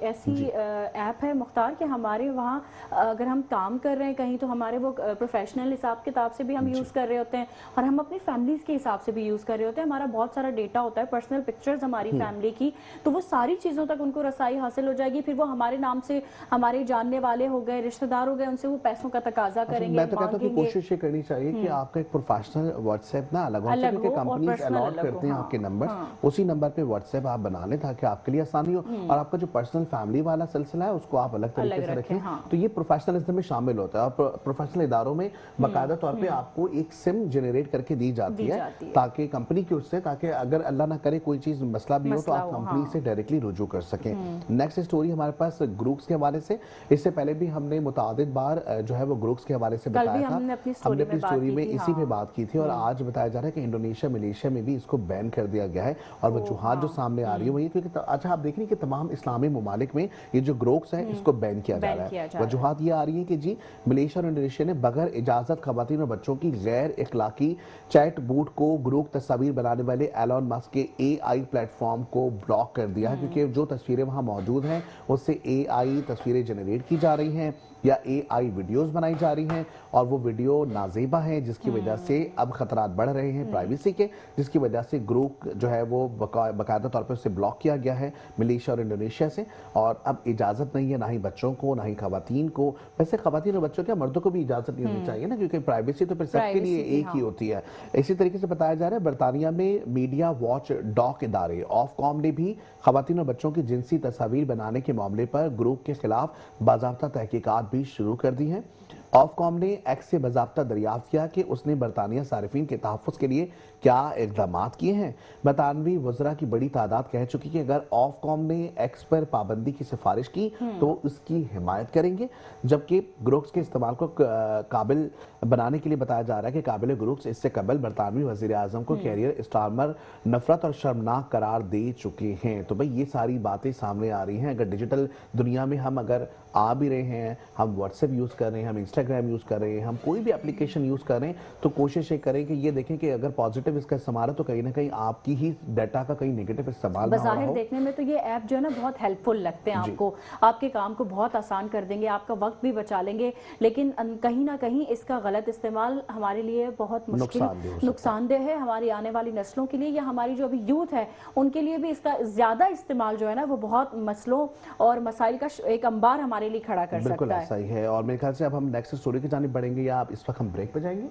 ऐसी ऐप है मुख्तार कि हमारे वहाँ अगर हम काम कर रहे हैं कहीं तो हमारे वो प्रोफेशनल हिसाब किताब से भी हम यूज कर रहे होते हैं और हम अपनी फैमिलीज के हिसाब से भी यूज कर रहे होते हैं। हमारा बहुत सारा डेटा होता है, पर्सनल पिक्चर्स हमारी फैमिली की, तो वो सारी चीजों तक उनको रसाई हासिल हो जाएगी। फिर वो हमारे नाम से हमारे जानने वाले हो गए, रिश्तेदार हो गए, उनसे वो पैसों का तकाजा करेंगे, मैं तो कहता हूँ कि कोशिश ये करनी चाहिए कि आपका एक प्रोफेशनल व्हाट्सएप ना अलग हो, क्योंकि कंपनीज अलॉट करते हैं आपके नंबर्स, उसी नंबर पे व्हाट्सएप आप बना लें ताकि आपके लिए आसानी हो, और आपका जो पर्सनल फैमिली वाला सिलसिला है उसको आप अलग तरीके से रखें। तो ये प्रोफेशनलिज्म में शामिल होता है और प्रोफेशनल इदारों में बाकायदा तौर पे आपको एक सिम जनरेट करके दी जाती है ताकि कंपनी की उससे, ताकि अगर अल्लाह ना करे कोई चीज मसला भी हो तो आप कंपनी से डायरेक्टली रुजू कर सकें। नेक्स्ट स्टोरी हमारे पास ग्रुप्स के हवाले से, इससे पहले भी हमने मुतादिद बार जो है वो ग्रुप्स के हवाले से बताया था, हमने अपनी स्टोरी में इसी पे बात की थी, और आज बताया जा रहा है कि इंडोनेशिया मलेशिया में भी इसको बैन कर दिया गया है। और वजूहात जो सामने आ रही है वही, क्योंकि अच्छा आप देख रहे हैं कि तमाम इस्लामी ममालिक में ये जो ग्रुप्स है इसको बैन किया जा रहा है। वजूहात ये आ रही है कि जी मलेशिया और इंडोनेशिया ने बगैर इजाजत खवातीन और बच्चों की गैर इखलाकी चैट बूट को ग्रुप तस्वीर बनाने वाले एलन मस्क के AI प्लेटफॉर्म को ब्लॉक कर दिया है, क्योंकि जो तस्वीरें वहां मौजूद हैं उससे AI तस्वीरें जनरेट की जा रही हैं या AI वीडियोस बनाई जा रही हैं, और वो वीडियो नाजेबा है, जिसकी वजह से अब खतरात बढ़ रहे हैं प्राइवेसी के, जिसकी वजह से ग्रुप जो है वो बाकायदा तौर पर उससे ब्लॉक किया गया है मलेशिया और इंडोनेशिया से, और अब इजाजत नहीं है ना ही बच्चों को ना ही खवातीन को। वैसे खवातीन और बच्चों क्या, मर्दों को भी इजाजत नहीं होनी चाहिए ना, क्योंकि प्राइवेसी तो फिर सबके लिए एक ही होती है। इसी तरीके से बताया जा रहा है बरतानिया में मीडिया वॉच डॉग इदारे ऑफकॉम ने भी खवातीन और बच्चों की जिनसी तस्वीर बनाने के मामले पर ग्रुप के खिलाफ बाज़ाब्ता तहकीकात भी शुरू कर दी हैं। ऑफकॉम ने एक्स से बाज़ाब्ता दरियाफ्त किया कि उसने बरतानिया सारिफीन के तहफ़्फ़ुज़ के लिए क्या इक़दाम किए हैं। बरतानवी वज़रा की बड़ी तादाद कह चुकी कि अगर ऑफकॉम ने एक्स पर पाबंदी की सिफारिश की तो उसकी हिमायत करेंगे, जबकि ग्रुप्स के इस्तेमाल को काबिल बनाने के लिए बताया जा रहा है कि काबिल ग्रुप्स इससे कबल बरतानवी वज़ीर आज़म को कैरियर स्टार्मर नफरत और शर्मनाक करार दे चुके हैं। तो भाई ये सारी बातें सामने आ रही हैं। अगर डिजिटल दुनिया में हम अगर आ भी रहे हैं, हम व्हाट्सएप यूज़ कर रहे हैं, हम इंस्टाग्राम यूज़ कर रहे हैं, हम कोई भी एप्लीकेशन यूज़ कर रहे हैं, तो कोशिश ये करें कि ये देखें कि अगर पॉजिटिव इसका इस्तेमाल है तो कहीं ना कहीं आपकी ही डाटा का कहीं नेगेटिव इस्तेमाल ना हो। देखने में तो ये ऐप जो है ना बहुत हेल्पफुल लगते हैं आपको, आपके काम को बहुत आसान कर देंगे, आपका वक्त भी बचा लेंगे, लेकिन कहीं ना कहीं इसका गलत इस्तेमाल हमारे लिए बहुत मुश्किल नुकसानदेह है, हमारी आने वाली नस्लों के लिए या हमारी जो अभी यूथ है उनके लिए भी इसका ज्यादा इस्तेमाल जो है ना वो बहुत मसलों और मसाइल का एक अंबार हमारे लिए खड़ा कर सकता है। सही है। और मेरे ख्याल से अब हम नेक्स्ट स्टोरी की जानिब बढ़ेंगे, या आप इस वक्त हम ब्रेक पे जाएंगे,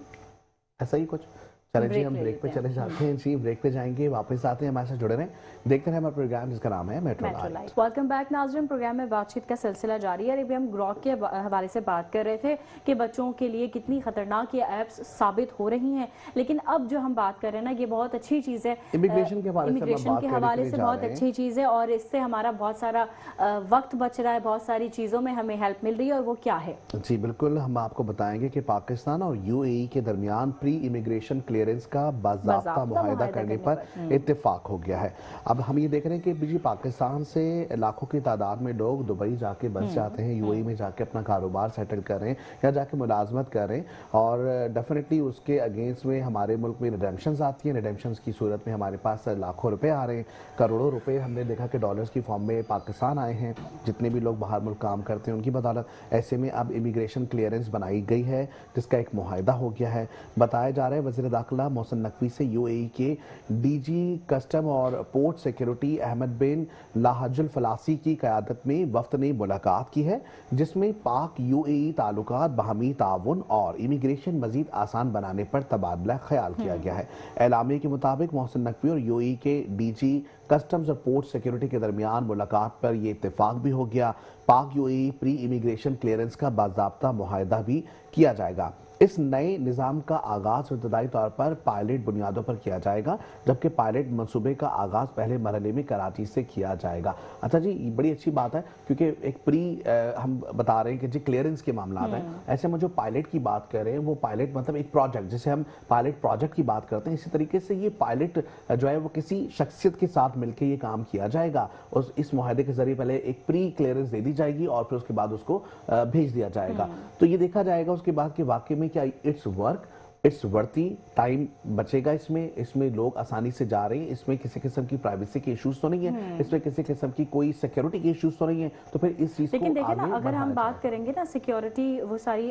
ऐसा ही कुछ। चले जी हम ब्रेक पे चले जाते हैं जी, ब्रेक पे जाएंगे, वापस आते हैं, हमारे साथ जुड़े रहें, देखते हैं हमारा प्रोग्राम जिसका नाम है मेट्रो लाइट। वेलकम बैक नाज़रीन, प्रोग्राम में बातचीत का सिलसिला जारी है। अभी हम ग्रॉक के हवाले से बात कर रहे थे कि बच्चों के लिए कितनी खतरनाक ये ऐप्स साबित हो रही हैं, लेकिन अब जो हम बात कर रहे हैं ना ये बहुत अच्छी चीज़ है, इमिग्रेशन के हवाले से बहुत अच्छी चीज़ है, और इससे हमारा बहुत सारा वक्त बच रहा है, बहुत सारी चीज़ों में हमें हेल्प मिल रही है। और वो क्या है जी बिल्कुल, हम आपको बताएंगे कि पाकिस्तान और UAE के दरमियान प्री इमिग्रेशन क्लियरेंस का बाज़ाब्ता मुआहदा करने पर इत्तेफाक हो गया है। अब हम ये देख रहे हैं कि जी पाकिस्तान से लाखों की तादाद में लोग दुबई जाके बस जाते हैं, UAE में जाके अपना कारोबार सेटल कर रहे हैं या जाके मुलाजमत कर रहे हैं, और डेफिनेटली उसके अगेंस्ट में हमारे मुल्क में रिडेम्पशंस आती हैं। रिडेम्पशंस की सूरत में हमारे पास लाखों रुपए आ रहे हैं, करोड़ों रुपए हमने देखा कि डॉलर्स की फॉर्म में पाकिस्तान आए हैं, जितने भी लोग बाहर मुल्क काम करते हैं उनकी बदौलत। ऐसे में अब इमिग्रेशन क्लियरेंस बनाई गई है जिसका एक मुआहदा हो गया है। बताया जा रहा है वज़ीर दाखिला मोहसिन नकवी से UAE के DG कस्टम और पोर्ट सिक्योरिटी अहमद बिन लाहजुल फलासी की क़यादत में वफ्द ने मुलाकात की है, जिसमें पाक UAE ताल्लुकात, बाहमी ताउन और इमिग्रेशन मजीद आसान बनाने पर तबादला ख्याल किया गया है। एलामिया के मुताबिक मोहसिन नकवी और UAE के DG कस्टम्स और पोर्ट सिक्योरिटी के दरमियान मुलाकात पर यह इत्तेफाक भी हो गया। पाक UAE प्री इमिग्रेशन क्लियरेंस का बाज़ाब्ता मुआहदा भी किया जाएगा। इस नए निज़ाम का आगाज इब्तदाई तौर पर पायलट बुनियादों पर किया जाएगा, जबकि पायलट मंसूबे का आगाज पहले मरहले में कराची से किया जाएगा। अच्छा जी, ये बड़ी अच्छी बात है, क्योंकि एक प्री हम बता रहे हैं कि जी क्लियरेंस के मामला हैं, ऐसे में जो पायलट की बात कर रहे हैं वो पायलट मतलब एक प्रोजेक्ट, जैसे हम पायलट प्रोजेक्ट की बात करते हैं, इसी तरीके से ये पायलट जो है वो किसी शख्सियत के साथ मिलकर ये काम किया जाएगा, और इस मुआहदे के जरिए पहले एक प्री क्लियरेंस दे दी जाएगी और फिर उसके बाद उसको भेज दिया जाएगा। तो ये देखा जाएगा उसके बाद कि वाकई में क्या इट्स वर्क, इट्स वर्ती, टाइम बचेगा इसमें लोग आसानी से जा रहे हैं, इसमें किसी किस्म की प्राइवेसी के इश्यूज तो नहीं है, इसमें किसी किस्म की कोई सिक्योरिटी के इश्यूज तो नहीं है, तो फिर इस चीज लेकिन को देखिए ना, आगे अगर हम बात करेंगे ना सिक्योरिटी वो सारी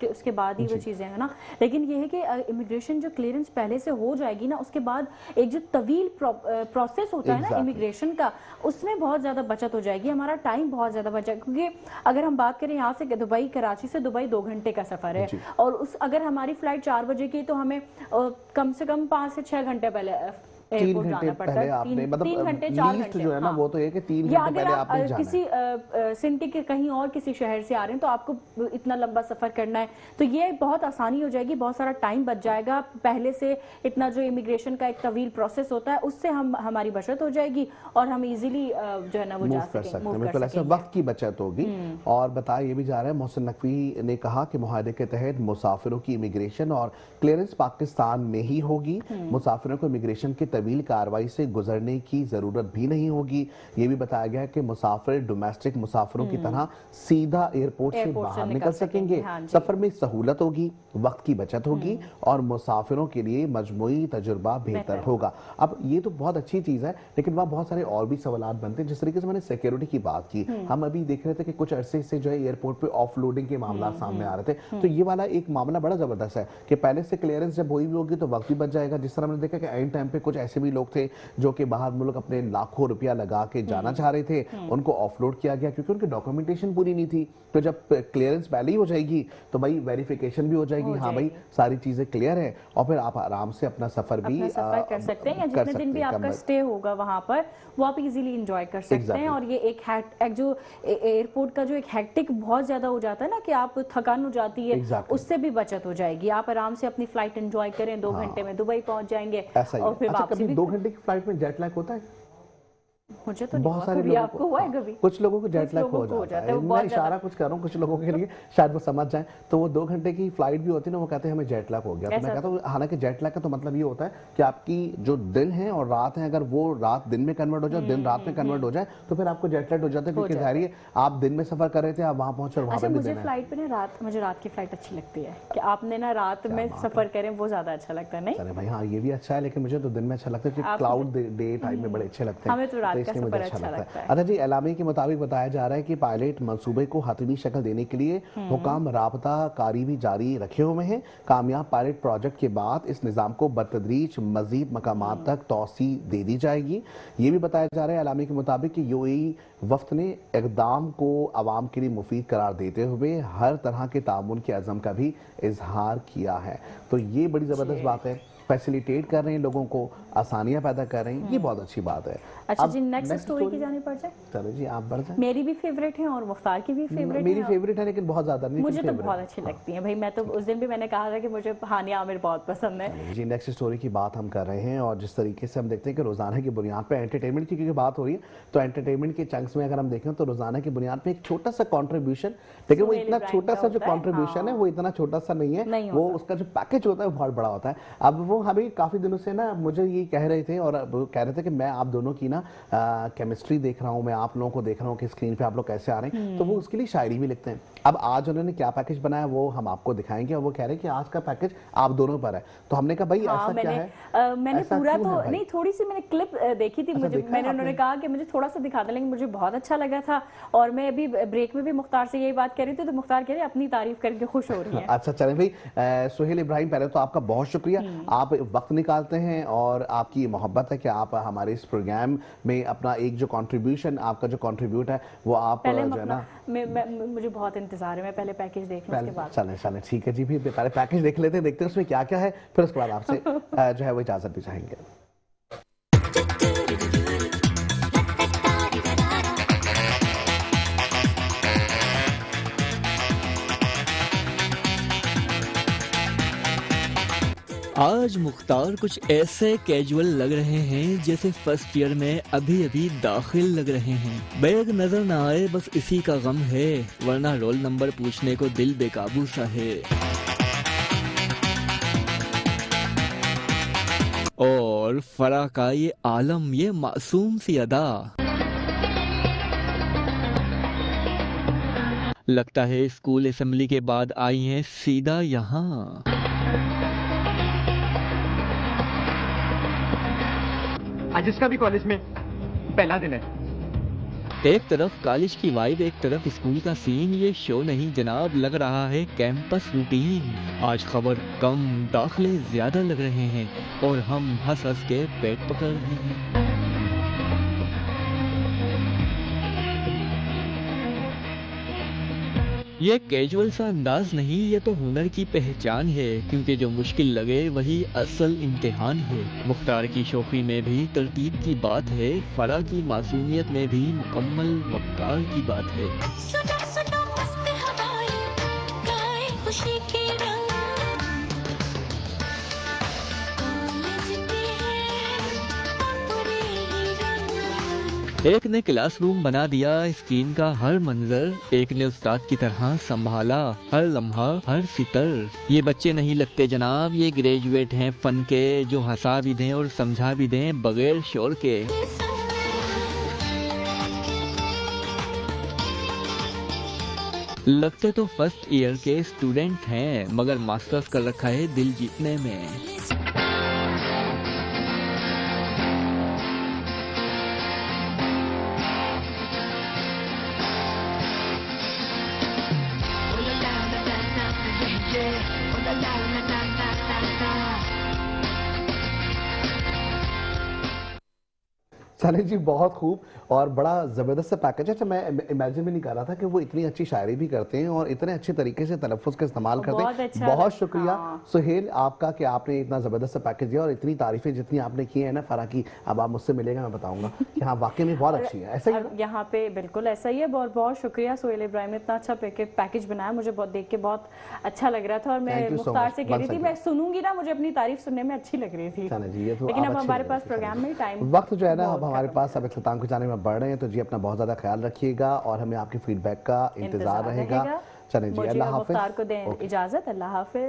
उसके बाद ही वो चीज़ें हैं ना, लेकिन ये है कि इमिग्रेशन जो क्लियरेंस पहले से हो जाएगी ना, उसके बाद एक जो तवील प्रोसेस होता है ना इमिग्रेशन का, उसमें बहुत ज़्यादा बचत हो जाएगी, हमारा टाइम बहुत ज़्यादा बच जाएगा। क्योंकि अगर हम बात करें यहाँ से दुबई, कराची से दुबई 2 घंटे का सफ़र है, और उस अगर हमारी फ्लाइट 4 बजे की, तो हमें कम से कम 5 से 6 घंटे पहले 3 घंटे पहले आपने मतलब 3 घंटे 4 घंटे जो है ना, हाँ। वो तो है कि 3 या घंटे अगर पहले आप आपने जाना किसी सिटी के कहीं और किसी शहर से आ रहे हैं, तो आपको इतना लंबा सफर करना है, तो ये बहुत आसानी हो जाएगी, बहुत सारा टाइम बच जाएगा। पहले से इतना जो इमिग्रेशन का एक तवील प्रोसेस होता है, उससे हमारी बचत हो जाएगी, और हम इजीली जो है ना वो जा सकेंगे, बिल्कुल ऐसे वक्त की बचत होगी। और बताया ये भी जा रहा है, मोहसिन नकवी ने कहा कि मुआहदे के तहत मुसाफिरों की इमिग्रेशन और क्लियरेंस पाकिस्तान में ही होगी, मुसाफिरों को इमिग्रेशन की तवील कार्रवाई से गुजरने की जरूरत भी नहीं होगी। ये भी बताया गया है कि मुसाफिर डोमेस्टिक मुसाफिरों की तरह सीधा एयरपोर्ट से बाहर निकल सकेंगे। सफर में सहूलत होगी, वक्त की बचत होगी, और मुसाफिरों के लिए मजमूई तजुर्बा बेहतर होगा। अब ये तो बहुत अच्छी चीज है, लेकिन वहाँ बहुत सारे और भी सवाल बनते हैं। जिस तरीके से मैंने सिक्योरिटी की बात की, हम अभी देख रहे थे कि कुछ अरसे से जो है एयरपोर्ट पे ऑफलोडिंग के मामला सामने आ रहे थे, तो ये वाला एक मामला बड़ा जबरदस्त है कि पहले से क्लियरेंस जब हुई भी होगी तो वक्त भी बच जाएगा। जिस तरह हमने देखा कि एंड टाइम पे कुछ ऐसे भी लोग थे जो कि बाहर मुल्क अपने लाखों रुपया लगा के जाना चाह रहे थे, उनको ऑफलोड किया गया क्योंकि उनकी डॉक्यूमेंटेशन पूरी नहीं थी। तो जब क्लियरेंस पहले ही हो जाएगी तो भाई वेरिफिकेशन भी हो जाएगी, हाँ भाई सारी चीजें क्लियर है, और फिर आप आराम से अपना सफर भी सफर कर सकते हैं, या जितने दिन भी आपका स्टे होगा वहां पर, वो आप इजीली एंजॉय कर सकते हैं। और ये एक जो एयरपोर्ट का जो एक हेक्टिक बहुत ज्यादा हो जाता है ना, कि आप थकान हो जाती है, उससे भी बचत हो जाएगी। आप आराम से अपनी फ्लाइट एंजॉय करें, 2 घंटे में दुबई पहुंच जाएंगे, और फिर वापसी भी। 2 घंटे की फ्लाइट में जेट लैग होता है? मुझे तो बहुत सारे लोगों आपको हुआ है कभी? कुछ लोगों को जेट लैग हो जाता है। मैं इशारा कुछ कर रहा हूँ कुछ लोगों के लिए, शायद वो समझ जाए। तो वो 2 घंटे की फ्लाइट भी होती है ना, वो कहते हैं हमें जेट लैग हो गया। तो मैं कहता हूँ हालांकि जेट लैग का तो मतलब ये होता है कि आपकी जो दिन है और रात है, अगर वो रात दिन में कन्वर्ट हो जाए, दिन रात में कन्वर्ट हो जाए, तो फिर आपको जेट लैग हो जाता है। क्योंकि जाहिर है आप दिन में सफर कर रहे थे, आप वहां पहुंचे और वहां पे भी मुझे फ्लाइट पे ना मुझे रात की फ्लाइट अच्छी लगती है, कि आपने ना रात में सफर करें, वो ज्यादा अच्छा लगता है। नहीं अरे भाई हाँ, ये भी अच्छा है, लेकिन मुझे तो दिन में अच्छा लगता है क्योंकि क्लाउड डे टाइम में बड़े अच्छे लगते हैं। हमें तो रात का सफर अच्छा लगता है। अच्छा जी, एलामी के मुताबिक बताया जा रहा है कि पायलट मंसूबे को हतमी शक्ल देने के लिए हुकाम राबता कारी भी जारी रखे हुए हैं। कामयाब पायलट प्रोजेक्ट के बाद इस निज़ाम को बतदरीज मजीद मकामात तक तोसी दे दी जाएगी। ये भी बताया जा रहा है एलामी के मुताबिक कि यूएई वफ्द ने इक़दाम को आवाम के लिए मुफीद करार देते हुए हर तरह के तामुन के अज़म का भी इजहार किया है। तो ये बड़ी ज़बरदस्त बात है, फैसिलिटेट कर रहे हैं, लोगों को आसानियां पैदा कर रहे हैं, ये बहुत अच्छी बात है। अच्छा जी, नेक्स्ट स्टोरी की जाने पड़ जाए। चलो जी, आप बढ़ जाएं। मेरी भी फेवरेट है और मुख्तार की भी फेवरेट है। मेरी फेवरेट है, लेकिन बहुत ज्यादा नहीं। मुझे तो बहुत अच्छी लगती है भाई। मैं तो उस दिन भी मैंने कहा था कि मुझे हानिया आमिर बहुत पसंद है जी। नेक्स्ट स्टोरी की बात हम कर रहे हैं, और जिस तरीके से हम देखते हैं कि रोजाना की बुनियाद पर एंटरटेनमेंट की क्योंकि बात हो रही है, तो एंटरटेनमेंट के चंक्स में अगर हम देखें तो रोजाना की बुनियाद पर एक छोटा सा कॉन्ट्रीब्यूशन, लेकिन वो इतना छोटा सा जो कॉन्ट्रीब्यूशन है वो इतना छोटा सा नहीं है, वो उसका जो पैकेज होता है वो बहुत बड़ा होता है। अब वो हमें काफी दिनों से ना मुझे ये कह रहे थे, और कह रहे थे कि मैं आप दोनों की ना केमिस्ट्री देख रहा हूँ, मैं आप लोगों को देख रहा हूँ कि स्क्रीन पे आप लोग कैसे आ रहे हैं, तो वो उसके लिए शायरी भी लिखते हैं। अब आज उन्होंने क्या पैकेज बनाया वो हम आपको दिखाएंगे, और वो कह रहे हैं कि आज का पैकेज आप दोनों पर है। तो हमने कहा भाई ऐसा क्या है? मैंने पूरा तो नहीं, थोड़ी सी मैंने क्लिप देखी थी, मुझे उन्होंने कहा कि मुझे थोड़ा सा दिखा दे, लेकिन मुझे बहुत अच्छा लगा था। और मैं अभी ब्रेक में भी मुख्तार से यही बात कर रही थी, तो मुख्तार कह रहे अपनी तारीफ करके खुश हो रही है। अच्छा चलें भाई, सुहेल इब्राहिम, पहले तो आपका बहुत शुक्रिया, आप वक्त निकालते हैं और आपकी मोहब्बत है कि आप हमारे इस प्रोग्राम में अपना एक जो कंट्रीब्यूशन, आपका जो कंट्रीब्यूट है वो आप जो है ना, मुझे बहुत इंतजार है, मैं पहले पैकेज देख लूं, उसके बाद चलें ठीक है जी, भी पहले पैकेज देख लेते हैं, देखते हैं उसमें क्या क्या है, फिर उसके बाद आपसे जो है वो इजाजत भी चाहेंगे। आज मुख्तार कुछ ऐसे कैजुअल लग रहे हैं जैसे फर्स्ट ईयर में अभी अभी दाखिल लग रहे हैं। बैग नजर ना आए बस इसी का गम है, वरना रोल नंबर पूछने को दिल बेकाबू सा है। और फरा का ये आलम, ये मासूम सी अदा, लगता है स्कूल असेंबली के बाद आई हैं सीधा यहाँ। आज इसका भी कॉलेज में पहला दिन है। एक तरफ कॉलेज की वाइब, एक तरफ स्कूल का सीन, ये शो नहीं जनाब, लग रहा है कैंपस रूटीन। आज खबर कम, दाखिले ज्यादा लग रहे हैं और हम हंस हंस के पेट पकड़ रहे हैं। ये कैजुअल सा अंदाज नहीं, ये तो हुनर की पहचान है, क्योंकि जो मुश्किल लगे वही असल इम्तिहान है। मुख्तार की शोखी में भी तरतीब की बात है, फरा की मासूमियत में भी मुकम्मल वक़्कार की बात है। सुनो सुनो मस्त हवाएं गाए खुशी के रंग कॉलेज के हैं अपने ही रंग। एक ने क्लासरूम बना दिया, स्क्रीन का हर मंजर, एक ने उस्ताद की तरह संभाला हर लम्हा हर फितर। ये बच्चे नहीं लगते जनाब, ये ग्रेजुएट हैं फन के, जो हंसा भी दें और समझा भी दें बगैर शोर के। लगते तो फर्स्ट ईयर के स्टूडेंट हैं, मगर मास्टर्स कर रखा है दिल जीतने में। चले जी, बहुत खूब और बड़ा ज़बरदस्त पैकेज है। अच्छा, मैं इमेजिन भी नहीं कर रहा था कि वो इतनी अच्छी शायरी भी करते हैं और इतने अच्छे तरीके से तलफ़्फ़ुज़ का इस्तेमाल करते हैं। अच्छा बहुत शुक्रिया सुहेल आपका कि आपने इतना ज़बरदस्त पैकेज दिया और इतनी तारीफ़ें जितनी आपने की है ना फरा की, अब आप मुझसे मिलेगा मैं बताऊंगा कि हाँ वाकई में बहुत अच्छी है। ऐसा ही है? यहाँ पे बिल्कुल ऐसा ही है। बहुत बहुत शुक्रिया सोहेल इब्राहिम ने इतना अच्छा पैकेज बनाया, मुझे बहुत देख के बहुत अच्छा लग रहा था और मैं Thank you so Mukhtar much. से कह रही Once थी again. मैं सुनूंगी ना, मुझे अपनी तारीफ सुनने में अच्छी लग रही थी। चलें जी, ये तो लेकिन आप अब अच्छी हमारे लग पास रही थी। प्रोग्राम में टाइम वक्त जो है ना अब हमारे पास अब इख्तिताम के जाने में बढ़ रहे हैं, तो जी अपना बहुत ज़्यादा ख्याल रखिएगा और हमें आपकी फीडबैक का इंतज़ार रहेगा। चलें जी, मुझे अल्लाह और हाफ़िज़। मुख्तार को दें ओके। इजाज़त। अल्लाह हाफिज।